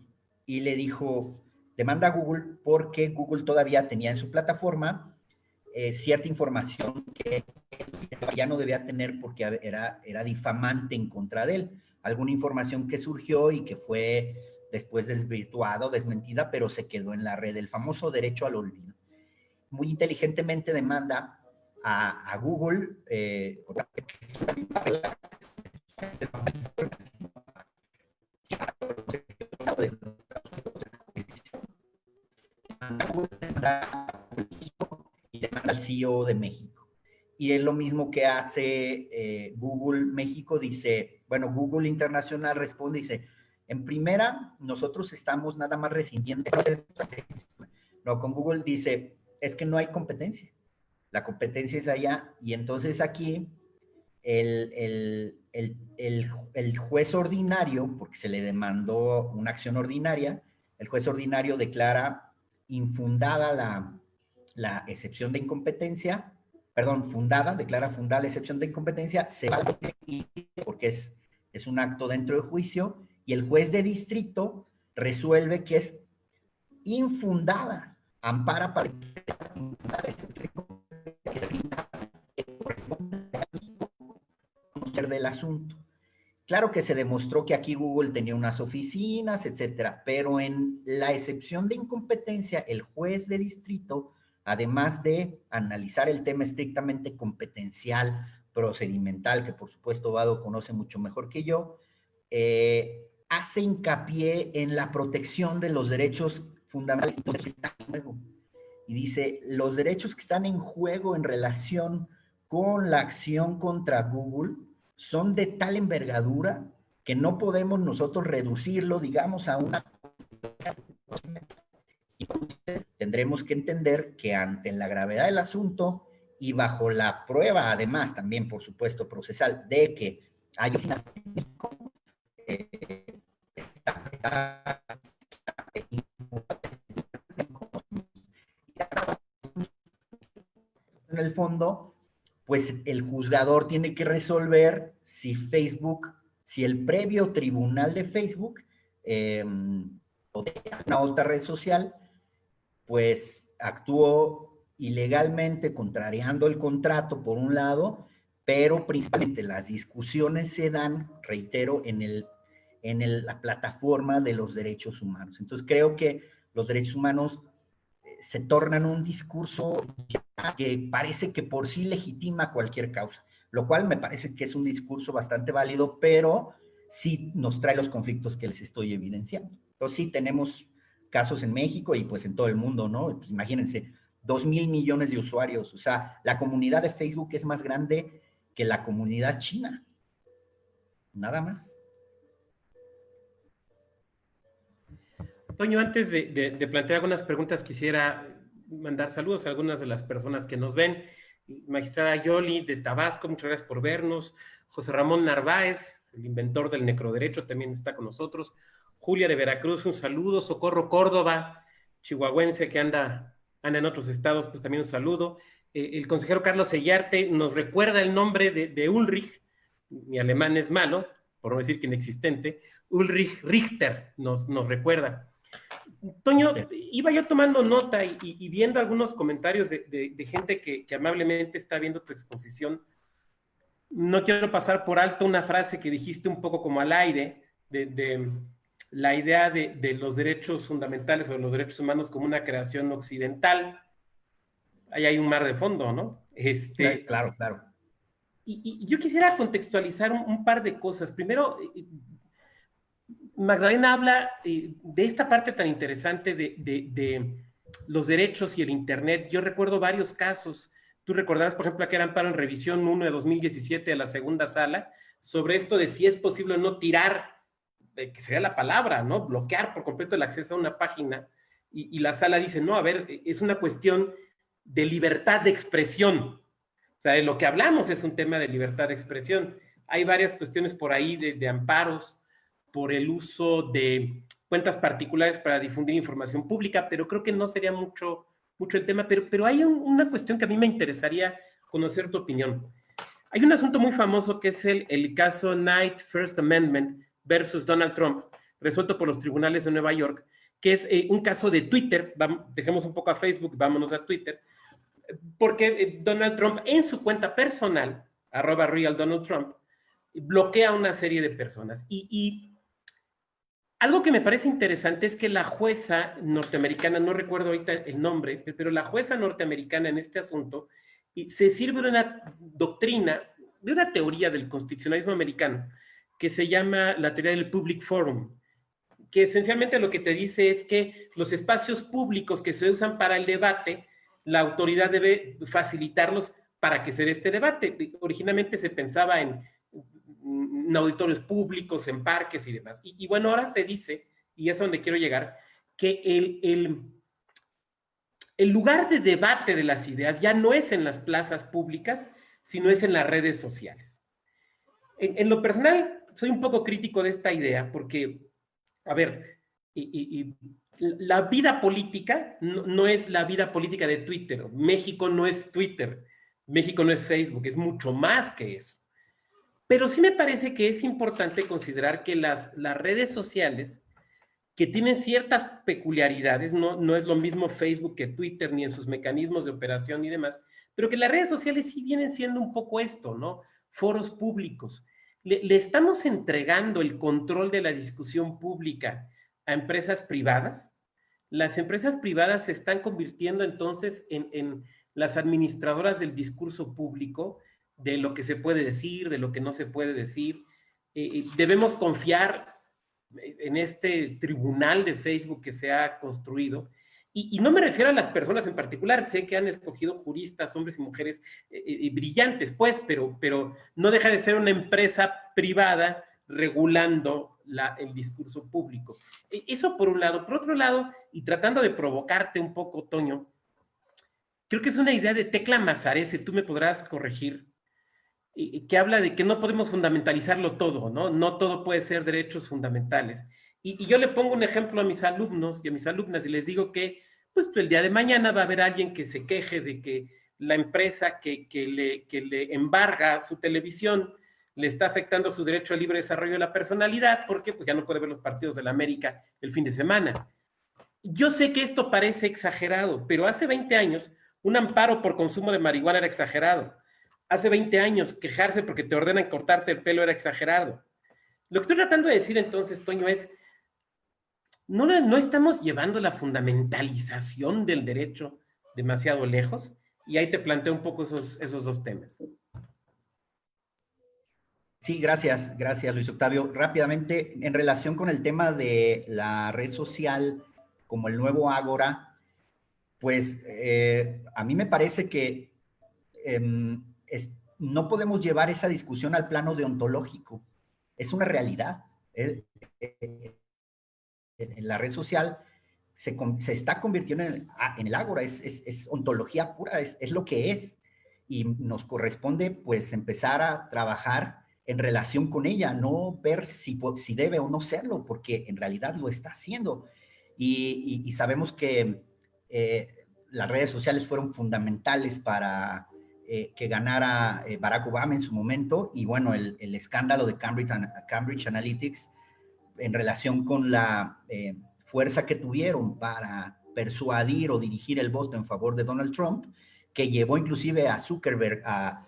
Y le dijo, demanda a Google porque Google todavía tenía en su plataforma cierta información que ya no debía tener porque era difamante en contra de él. Alguna información que surgió y que fue después desvirtuada o desmentida, pero se quedó en la red, el famoso derecho al olvido. Muy inteligentemente demanda a Google y demanda al CEO de México. Y es lo mismo que hace Google México, dice, bueno, Google Internacional responde y dice, en primera, nosotros estamos nada más rescindiendo. No, con Google dice, es que no hay competencia. La competencia es allá. Y entonces aquí el juez ordinario, porque se le demandó una acción ordinaria, el juez ordinario declara infundada la excepción de incompetencia, declara fundada la excepción de incompetencia, se va porque es un acto dentro del juicio, y el juez de distrito resuelve que es infundada, ampara para conocer del asunto. Claro que se demostró que aquí Google tenía unas oficinas, etcétera, pero en la excepción de incompetencia, el juez de distrito, además de analizar el tema estrictamente competencial, procedimental, que por supuesto Vado conoce mucho mejor que yo, hace hincapié en la protección de los derechos fundamentales que están en juego. Y dice, los derechos que están en juego en relación con la acción contra Google son de tal envergadura que no podemos nosotros reducirlo, digamos, a una... Y tendremos que entender que ante la gravedad del asunto y bajo la prueba, además, también, por supuesto, procesal, de que hay en el fondo, pues el juzgador tiene que resolver si Facebook si el previo tribunal de Facebook o de una otra red social, pues actuó ilegalmente, contrariando el contrato por un lado, pero principalmente las discusiones se dan, reitero, en la plataforma de los derechos humanos. Entonces creo que los derechos humanos se tornan un discurso que parece que por sí legitima cualquier causa, lo cual me parece que es un discurso bastante válido, pero sí nos trae los conflictos que les estoy evidenciando. Entonces sí tenemos casos en México y pues en todo el mundo, ¿no? Pues imagínense, 2,000 millones de usuarios, o sea, la comunidad de Facebook es más grande que la comunidad china, nada más. Toño, antes de plantear algunas preguntas, quisiera mandar saludos a algunas de las personas que nos ven. Magistrada Yoli de Tabasco, muchas gracias por vernos. José Ramón Narváez, el inventor del necroderecho, también está con nosotros. Julia de Veracruz, un saludo. Socorro Córdoba, chihuahuense que anda en otros estados, pues también un saludo. El consejero Carlos Sellarte nos recuerda el nombre de Ulrich, mi alemán es malo, por no decir que inexistente. Ulrich Richter nos recuerda. Toño, iba yo tomando nota y viendo algunos comentarios de gente que amablemente está viendo tu exposición. No quiero pasar por alto una frase que dijiste un poco como al aire, de la idea de los derechos fundamentales o de los derechos humanos como una creación occidental. Ahí hay un mar de fondo, ¿no? Claro, claro. Y yo quisiera contextualizar un par de cosas. Primero, Magdalena habla de esta parte tan interesante de los derechos y el Internet. Yo recuerdo varios casos. Tú recordarás, por ejemplo, que era amparo en revisión 1 de 2017 de la segunda sala, sobre esto de si es posible o no tirar, que sería la palabra, ¿no? Bloquear por completo el acceso a una página. Y la sala dice, no, a ver, es una cuestión de libertad de expresión. O sea, de lo que hablamos es un tema de libertad de expresión. Hay varias cuestiones por ahí de amparos por el uso de cuentas particulares para difundir información pública, pero creo que no sería mucho el tema, pero hay una cuestión que a mí me interesaría conocer tu opinión. Hay un asunto muy famoso que es el caso Knight First Amendment versus Donald Trump, resuelto por los tribunales de Nueva York, que es un caso de Twitter. Dejemos un poco a Facebook, vámonos a Twitter, porque Donald Trump en su cuenta personal, @RealDonaldTrump, bloquea a una serie de personas. Y algo que me parece interesante es que la jueza norteamericana, no recuerdo ahorita el nombre, pero la jueza norteamericana en este asunto se sirve de una doctrina, de una teoría del constitucionalismo americano, que se llama la teoría del public forum, que esencialmente lo que te dice es que los espacios públicos que se usan para el debate, la autoridad debe facilitarlos para que se dé este debate. Originalmente se pensaba en auditorios públicos, en parques y demás. Y bueno, ahora se dice, y es a donde quiero llegar, que el lugar de debate de las ideas ya no es en las plazas públicas, sino es en las redes sociales. En lo personal, soy un poco crítico de esta idea porque, a ver, la vida política no es la vida política de Twitter. México no es Twitter, México no es Facebook, es mucho más que eso. Pero sí me parece que es importante considerar que las redes sociales, que tienen ciertas peculiaridades, no es lo mismo Facebook que Twitter, ni en sus mecanismos de operación y demás, pero que las redes sociales sí vienen siendo un poco esto, ¿no? Foros públicos. Le estamos entregando el control de la discusión pública a empresas privadas. Las empresas privadas se están convirtiendo entonces en las administradoras del discurso público, de lo que se puede decir, de lo que no se puede decir. Debemos confiar en este tribunal de Facebook que se ha construido. Y no me refiero a las personas en particular, sé que han escogido juristas, hombres y mujeres brillantes, pues, pero no deja de ser una empresa privada regulando el discurso público. Eso por un lado. Por otro lado, y tratando de provocarte un poco, Toño, creo que es una idea de Tecla Mazarese, tú me podrás corregir, que habla de que no podemos fundamentalizarlo todo, ¿no? No todo puede ser derechos fundamentales. Y yo le pongo un ejemplo a mis alumnos y a mis alumnas y les digo que, pues, el día de mañana va a haber alguien que se queje de que la empresa que le embarga su televisión le está afectando su derecho al libre desarrollo de la personalidad, porque pues, ya no puede ver los partidos de la América el fin de semana. Yo sé que esto parece exagerado, pero hace 20 años un amparo por consumo de marihuana era exagerado. Hace 20 años quejarse porque te ordenan cortarte el pelo era exagerado. Lo que estoy tratando de decir entonces, Toño, es no estamos llevando la fundamentalización del derecho demasiado lejos, y ahí te planteo un poco esos dos temas. Sí, gracias, Luis Octavio. Rápidamente, en relación con el tema de la red social como el nuevo Ágora, pues a mí me parece que no podemos llevar esa discusión al plano deontológico. Es una realidad. En la red social se está convirtiendo en el ágora, es ontología pura, es lo que es. Y nos corresponde pues empezar a trabajar en relación con ella, no ver si debe o no serlo, porque en realidad lo está haciendo. Y sabemos que las redes sociales fueron fundamentales para que ganara Barack Obama en su momento, y bueno, el escándalo de Cambridge Analytics en relación con la fuerza que tuvieron para persuadir o dirigir el voto en favor de Donald Trump, que llevó inclusive a Zuckerberg a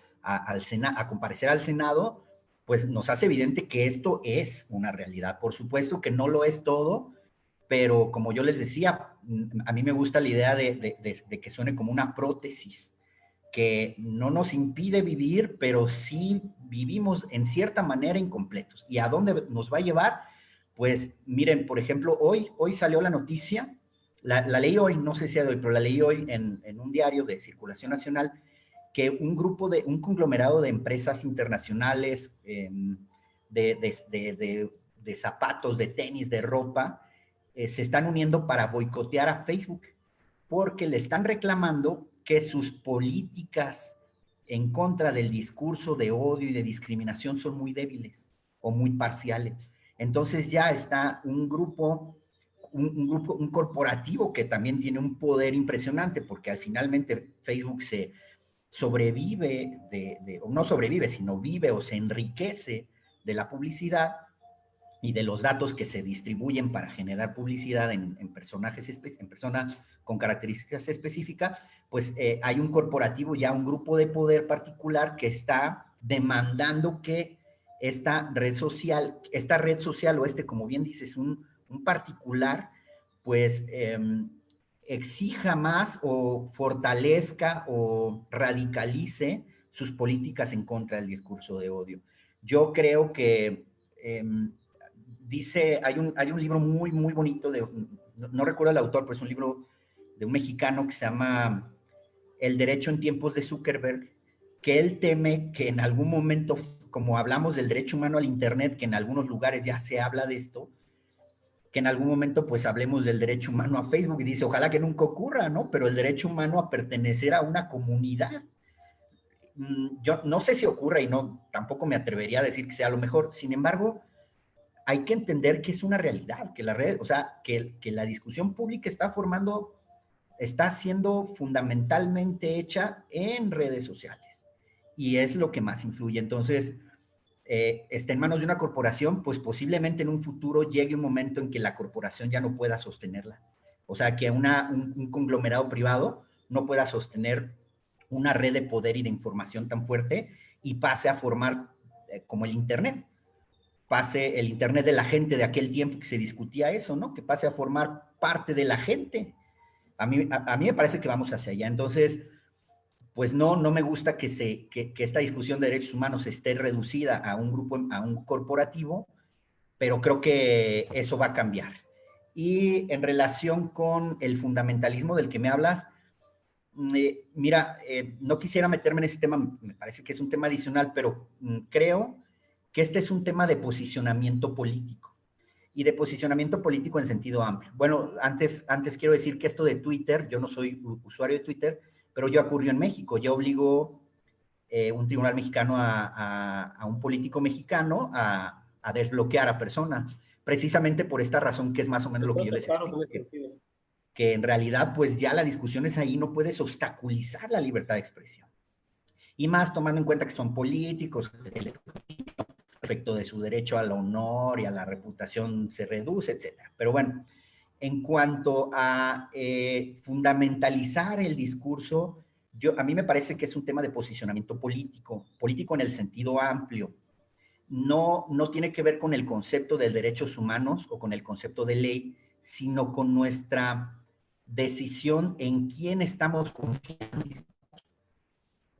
comparecer al Senado, pues nos hace evidente que esto es una realidad. Por supuesto que no lo es todo, pero como yo les decía, a mí me gusta la idea de que suene como una prótesis, que no nos impide vivir, pero sí vivimos en cierta manera incompletos. ¿Y a dónde nos va a llevar? Pues miren, por ejemplo, hoy salió la noticia, la leí hoy, no sé si de hoy, pero la leí hoy en un diario de circulación nacional, que un conglomerado de empresas internacionales de zapatos, de tenis, de ropa, se están uniendo para boicotear a Facebook, porque le están reclamando que sus políticas en contra del discurso de odio y de discriminación son muy débiles o muy parciales. Entonces ya está un corporativo que también tiene un poder impresionante, porque al finalmente Facebook se sobrevive o no sobrevive, sino vive o se enriquece de la publicidad y de los datos que se distribuyen para generar publicidad en personas con características específicas, pues hay un corporativo, ya un grupo de poder particular que está demandando que esta red social o como bien dices, un particular, pues exija más o fortalezca o radicalice sus políticas en contra del discurso de odio. Yo creo que hay un libro muy, muy bonito, no recuerdo el autor, pero es un libro de un mexicano que se llama El derecho en tiempos de Zuckerberg, que él teme que en algún momento, como hablamos del derecho humano al Internet, que en algunos lugares ya se habla de esto, que en algún momento pues hablemos del derecho humano a Facebook, y dice, ojalá que nunca ocurra, ¿no? Pero el derecho humano a pertenecer a una comunidad. Yo no sé si ocurre y tampoco me atrevería a decir que sea lo mejor. Sin embargo, hay que entender que es una realidad, que que la discusión pública está siendo fundamentalmente hecha en redes sociales, y es lo que más influye. Entonces, está en manos de una corporación, pues posiblemente en un futuro llegue un momento en que la corporación ya no pueda sostenerla. O sea, que un conglomerado privado no pueda sostener una red de poder y de información tan fuerte y pase a formar como el Internet. Pase el Internet de la gente de aquel tiempo que se discutía eso, ¿no? Que pase a formar parte de la gente. A mí me parece que vamos hacia allá. Entonces, pues no me gusta que esta discusión de derechos humanos esté reducida a un grupo, a un corporativo, pero creo que eso va a cambiar. Y en relación con el fundamentalismo del que me hablas, mira, no quisiera meterme en ese tema, me parece que es un tema adicional, pero creo que este es un tema de posicionamiento político, y de posicionamiento político en sentido amplio. Bueno, antes quiero decir que esto de Twitter, yo no soy usuario de Twitter, pero ya ocurrió en México. Ya obligó un tribunal mexicano a un político mexicano a desbloquear a personas, precisamente por esta razón, que es más o menos lo que yo les explico, que en realidad pues ya la discusión es ahí, no puedes obstaculizar la libertad de expresión. y más tomando en cuenta que son políticos, respecto de su derecho al honor y a la reputación se reduce, etcétera. Pero bueno, en cuanto a fundamentalizar el discurso, a mí me parece que es un tema de posicionamiento político, político en el sentido amplio. No tiene que ver con el concepto de derechos humanos o con el concepto de ley, sino con nuestra decisión en quién estamos confiando.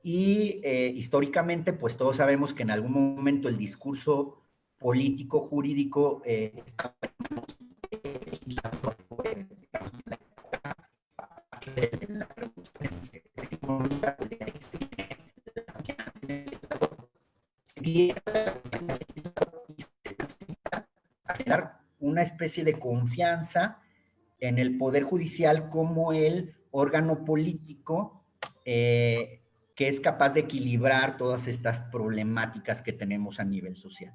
Y históricamente, pues todos sabemos que en algún momento el discurso político, jurídico, está generar una especie de confianza en el Poder Judicial como el órgano político que es capaz de equilibrar todas estas problemáticas que tenemos a nivel social.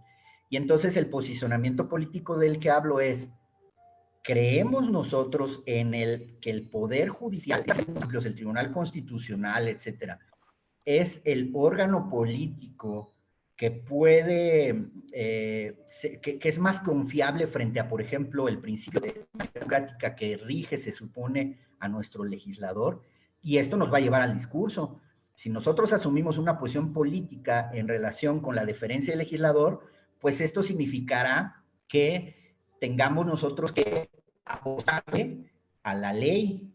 Y entonces el posicionamiento político del que hablo es, ¿creemos nosotros en que el Poder Judicial, el Tribunal Constitucional, etcétera, es el órgano político que puede, que es más confiable frente a, por ejemplo, el principio de democrática que rige, se supone, a nuestro legislador? Y esto nos va a llevar al discurso. Si nosotros asumimos una posición política en relación con la deferencia del legislador, pues esto significará que tengamos nosotros que apostarle a la ley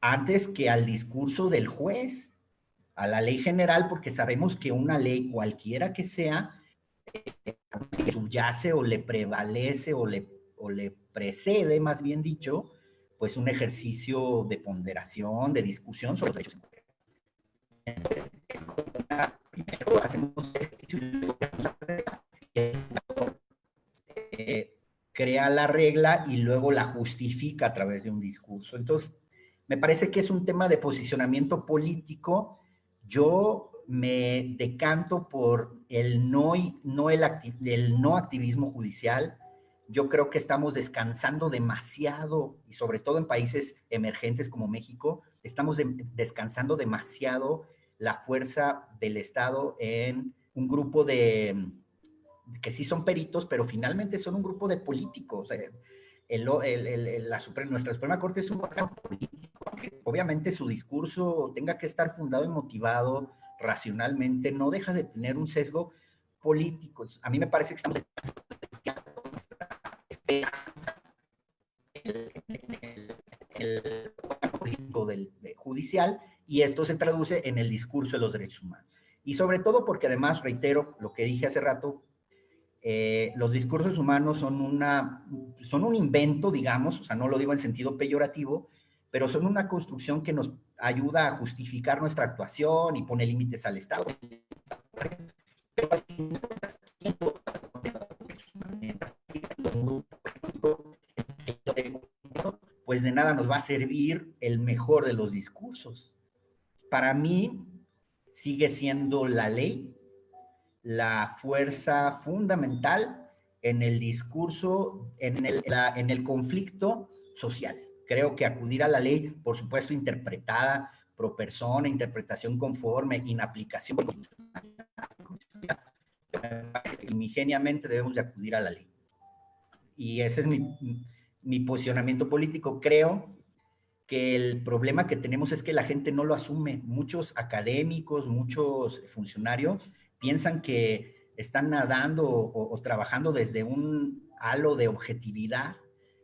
antes que al discurso del juez, a la ley general, porque sabemos que una ley cualquiera que sea, subyace o le prevalece o le precede, más bien dicho, pues un ejercicio de ponderación, de discusión sobre los derechos humanos. Entonces, primero hacemos un ejercicio crea la regla y luego la justifica a través de un discurso. Entonces, me parece que es un tema de posicionamiento político. Yo me decanto por el no activismo judicial. Yo creo que estamos descansando demasiado, y sobre todo en países emergentes como México, estamos descansando demasiado la fuerza del Estado en un grupo que sí son peritos, pero finalmente son un grupo de políticos. Nuestra Suprema Corte es un órgano político, que obviamente su discurso tenga que estar fundado y motivado racionalmente, no deja de tener un sesgo político. A mí me parece que estamos el órgano político judicial, y esto se traduce en el discurso de los derechos humanos. Y sobre todo porque además, reitero lo que dije hace rato, los discursos humanos son un invento, digamos, o sea, no lo digo en sentido peyorativo, pero son una construcción que nos ayuda a justificar nuestra actuación y pone límites al Estado. Pero al final, pues de nada nos va a servir el mejor de los discursos. Para mí, sigue siendo la ley la fuerza fundamental en el discurso, en el conflicto social. Creo que acudir a la ley, por supuesto, interpretada pro persona, interpretación conforme, inaplicación, primigeniamente debemos de acudir a la ley. Y ese es mi posicionamiento político. Creo que el problema que tenemos es que la gente no lo asume. Muchos académicos, muchos funcionarios piensan que están nadando o trabajando desde un halo de objetividad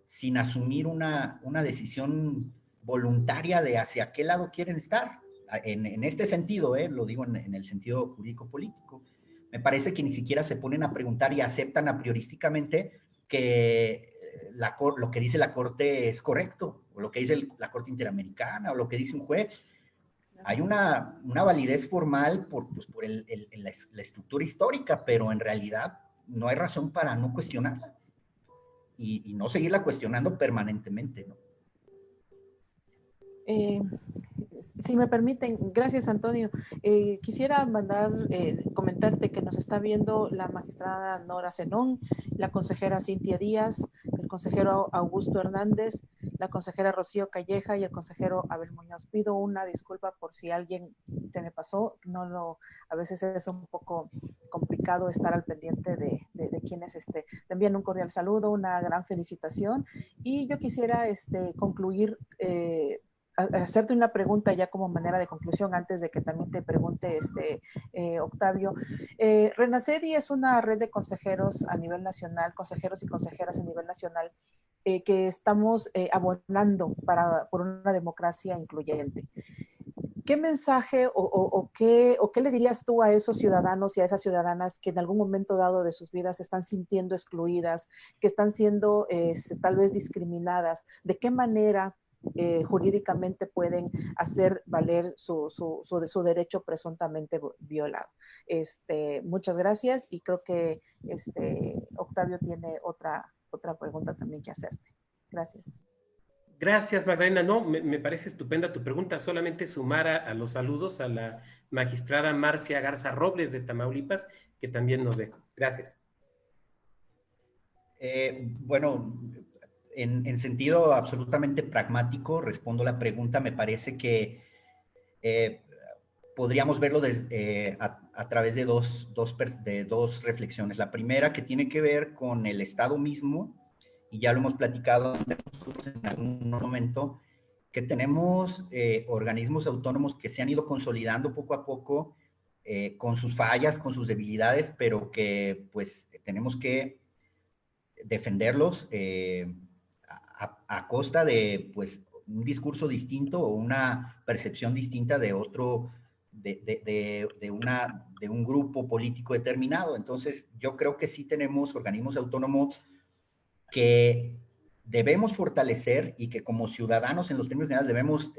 sin asumir una decisión voluntaria de hacia qué lado quieren estar. En este sentido, lo digo en el sentido jurídico-político, me parece que ni siquiera se ponen a preguntar y aceptan a priorísticamente que lo que dice la Corte es correcto, o lo que dice la Corte Interamericana, o lo que dice un juez. Hay una validez formal por la estructura histórica, pero en realidad no hay razón para no cuestionarla y no seguirla cuestionando permanentemente, ¿no? Si me permiten, gracias Antonio. Quisiera comentarte que nos está viendo la magistrada Nora Zenón, la consejera Cintia Díaz, el el consejero Augusto Hernández, la consejera Rocío Calleja y el consejero Abel Muñoz. Pido una disculpa por si alguien se me pasó, a veces es un poco complicado estar al pendiente de quienes te envían un cordial saludo, una gran felicitación, y yo quisiera concluir hacerte una pregunta ya como manera de conclusión antes de que también te pregunte Octavio. Renacedi es una red de consejeros a nivel nacional, consejeros y consejeras a nivel nacional, que estamos abonando por una democracia incluyente. ¿Qué mensaje o qué le dirías tú a esos ciudadanos y a esas ciudadanas que en algún momento dado de sus vidas se están sintiendo excluidas, que están siendo tal vez discriminadas? ¿De qué manera jurídicamente pueden hacer valer su derecho presuntamente violado? Muchas gracias, y creo que Octavio tiene otra pregunta también que hacerte. Gracias. Gracias, Magdalena. No, me parece estupenda tu pregunta. Solamente sumar a los saludos a la magistrada Marcia Garza Robles de Tamaulipas, que también nos ve. Gracias. Bueno, en sentido absolutamente pragmático, respondo la pregunta. Me parece que podríamos verlo a través de dos reflexiones. La primera, que tiene que ver con el Estado mismo, y ya lo hemos platicado nosotros en algún momento, que tenemos organismos autónomos que se han ido consolidando poco a poco, con sus fallas, con sus debilidades, pero que pues tenemos que defenderlos a costa de pues un discurso distinto o una percepción distinta de otro, de un grupo político determinado. Entonces, yo creo que sí tenemos organismos autónomos que debemos fortalecer y que como ciudadanos en los términos generales debemos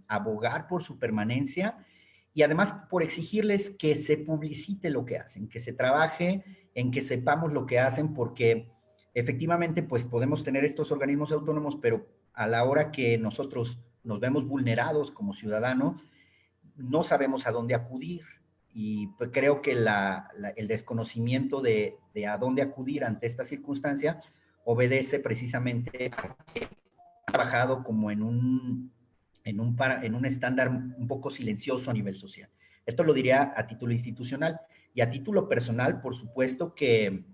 abogar por su permanencia, y además por exigirles que se publicite lo que hacen, que se trabaje en que sepamos lo que hacen, porque efectivamente pues podemos tener estos organismos autónomos, pero a la hora que nosotros nos vemos vulnerados como ciudadanos, no sabemos a dónde acudir. Y pues creo que el desconocimiento de a dónde acudir ante esta circunstancia obedece precisamente a que ha trabajado como en un estándar un poco silencioso a nivel social. Esto lo diría a título institucional. Y a título personal, por supuesto que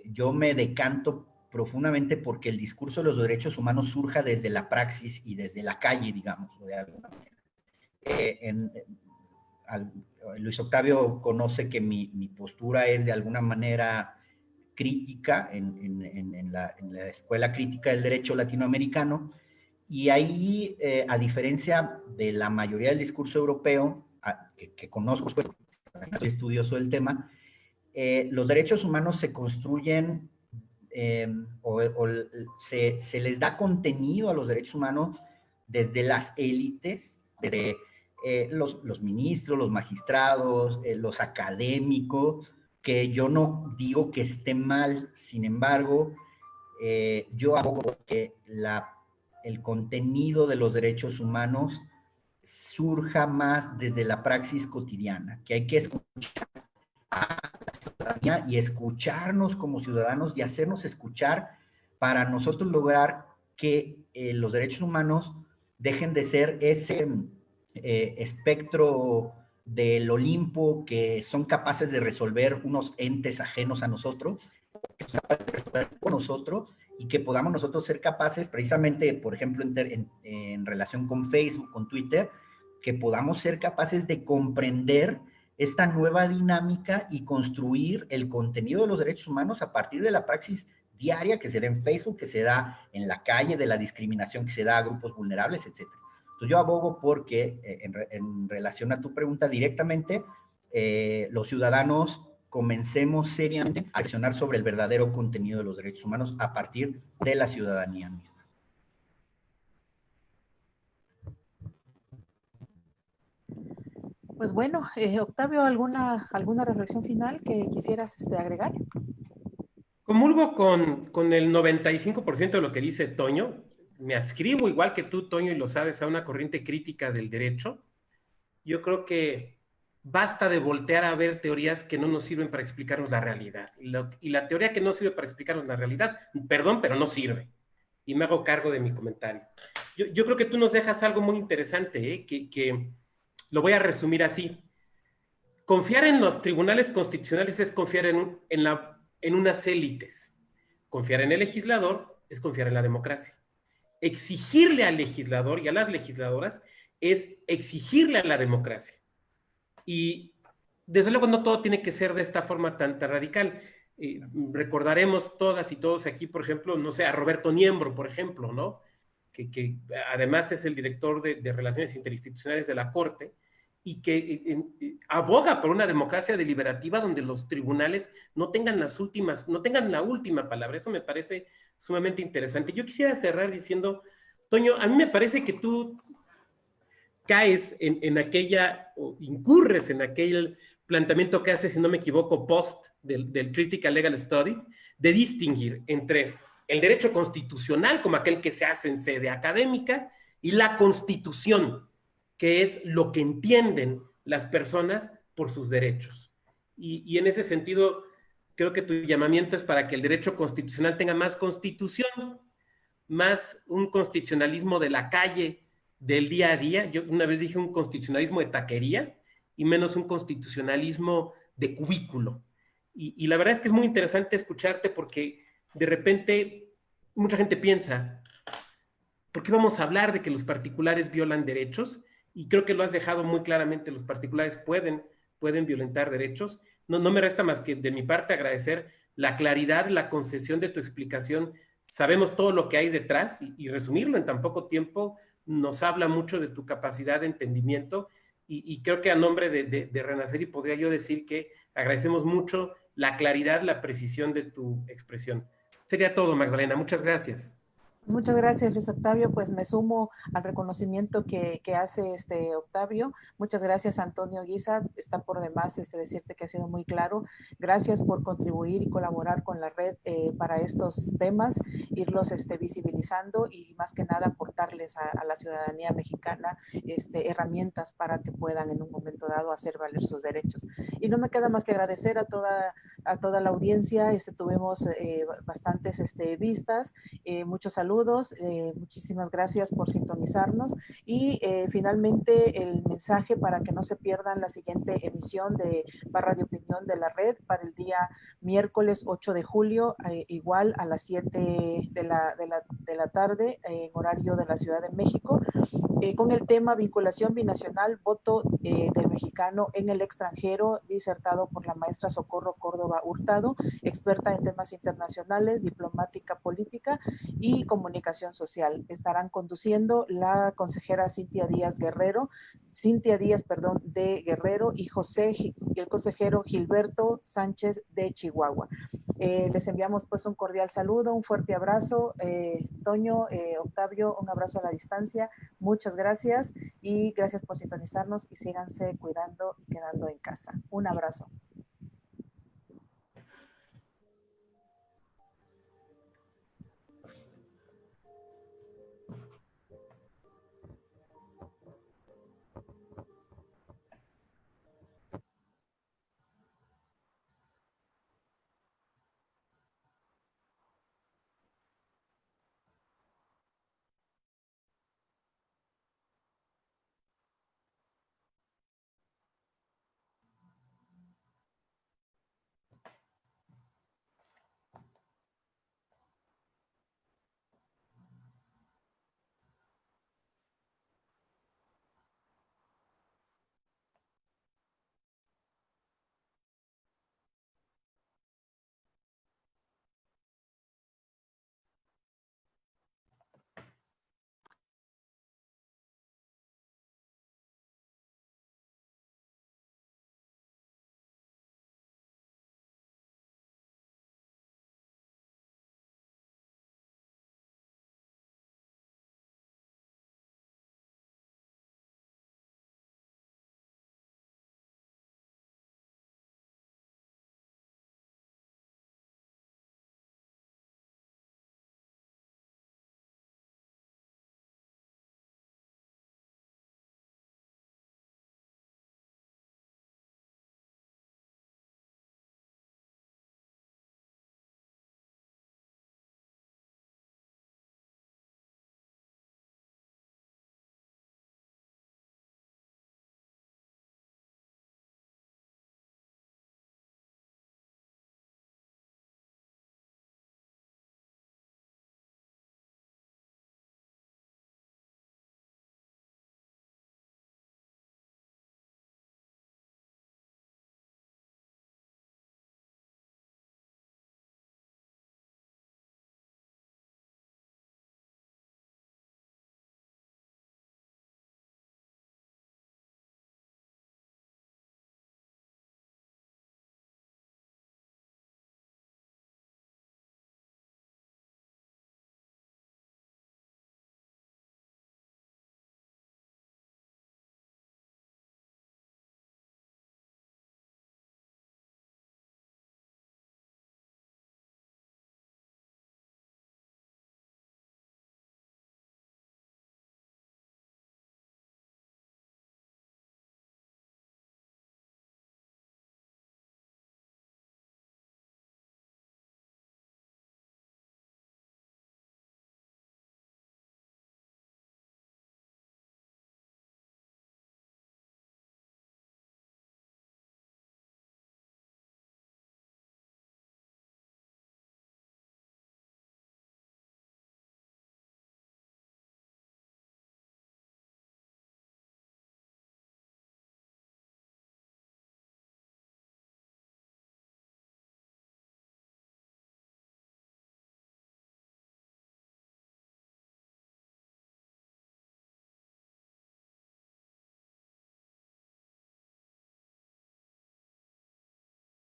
yo me decanto profundamente porque el discurso de los derechos humanos surja desde la praxis y desde la calle, digamos, de alguna manera. Luis Octavio conoce que mi postura es de alguna manera crítica en la Escuela Crítica del Derecho Latinoamericano, y ahí, a diferencia de la mayoría del discurso europeo, que conozco, pues, soy estudioso del tema, los derechos humanos se construyen se les da contenido a los derechos humanos desde las élites, desde los ministros, los magistrados, los académicos, que yo no digo que esté mal. Sin embargo, yo abogo que el contenido de los derechos humanos surja más desde la praxis cotidiana, que hay que escuchar a la ciudadanía y escucharnos como ciudadanos y hacernos escuchar para nosotros lograr que los derechos humanos dejen de ser ese espectro del Olimpo que son capaces de resolver unos entes ajenos a nosotros, que son capaces de resolver por nosotros, y que podamos nosotros ser capaces, precisamente, por ejemplo, en relación con Facebook, con Twitter, que podamos ser capaces de comprender esta nueva dinámica y construir el contenido de los derechos humanos a partir de la praxis diaria que se da en Facebook, que se da en la calle, de la discriminación que se da a grupos vulnerables, etc. Entonces yo abogo porque, en relación a tu pregunta directamente, los ciudadanos comencemos seriamente a accionar sobre el verdadero contenido de los derechos humanos a partir de la ciudadanía misma. Pues bueno, Octavio, ¿alguna reflexión final que quisieras agregar? Comulgo con el 95% de lo que dice Toño. Me adscribo, igual que tú, Toño, y lo sabes, a una corriente crítica del derecho. Yo creo que basta de voltear a ver teorías que no nos sirven para explicarnos la realidad. Y la teoría que no sirve para explicarnos la realidad, perdón, pero no sirve. Y me hago cargo de mi comentario. Yo creo que tú nos dejas algo muy interesante, que lo voy a resumir así. Confiar en los tribunales constitucionales es confiar en unas élites. Confiar en el legislador es confiar en la democracia. Exigirle al legislador y a las legisladoras es exigirle a la democracia. Y desde luego no todo tiene que ser de esta forma tan radical. Recordaremos todas y todos aquí, por ejemplo, no sé, a Roberto Niembro, por ejemplo, ¿no? Que además es el director de Relaciones Interinstitucionales de la Corte y que aboga por una democracia deliberativa donde los tribunales no tengan no tengan la última palabra. Eso me parece sumamente interesante. Yo quisiera cerrar diciendo, Toño, a mí me parece que tú caes en aquella, o incurres en aquel planteamiento que hace, si no me equivoco, Post del Critical Legal Studies, de distinguir entre el derecho constitucional, como aquel que se hace en sede académica, y la Constitución, que es lo que entienden las personas por sus derechos. Y en ese sentido, creo que tu llamamiento es para que el derecho constitucional tenga más constitución, más un constitucionalismo de la calle, del día a día. Yo una vez dije un constitucionalismo de taquería y menos un constitucionalismo de cubículo. Y la verdad es que es muy interesante escucharte porque de repente mucha gente piensa, ¿por qué vamos a hablar de que los particulares violan derechos? Y creo que lo has dejado muy claramente, los particulares pueden violentar derechos. No me resta más que de mi parte agradecer la claridad, la concesión de tu explicación. Sabemos todo lo que hay detrás y resumirlo en tan poco tiempo nos habla mucho de tu capacidad de entendimiento y creo que a nombre de Renaceri podría yo decir que agradecemos mucho la claridad, la precisión de tu expresión. Sería todo, Magdalena. Muchas gracias. Muchas gracias, Luis Octavio. Pues me sumo al reconocimiento que hace Octavio. Muchas gracias, Antonio Guisa. Está por demás decirte que ha sido muy claro. Gracias por contribuir y colaborar con la red para estos temas, irlos visibilizando y más que nada aportarles a la ciudadanía mexicana herramientas para que puedan en un momento dado hacer valer sus derechos. Y no me queda más que agradecer a toda la audiencia. Tuvimos bastantes vistas, muchos saludos. Muchísimas gracias por sintonizarnos y finalmente el mensaje para que no se pierdan la siguiente emisión de Barra de Opinión de la Red para el día miércoles 8 de julio, igual a las 7 de la tarde en horario de la Ciudad de México, con el tema vinculación binacional, voto del mexicano en el extranjero, disertado por la maestra Socorro Córdoba Hurtado, experta en temas internacionales, diplomática política y comunicación social. Estarán conduciendo la consejera Cintia Díaz de Guerrero y el consejero Gilberto Sánchez de Chihuahua. Les enviamos pues un cordial saludo, un fuerte abrazo. Toño, Octavio, un abrazo a la distancia. Muchas gracias y gracias por sintonizarnos y síganse cuidando y quedando en casa. Un abrazo.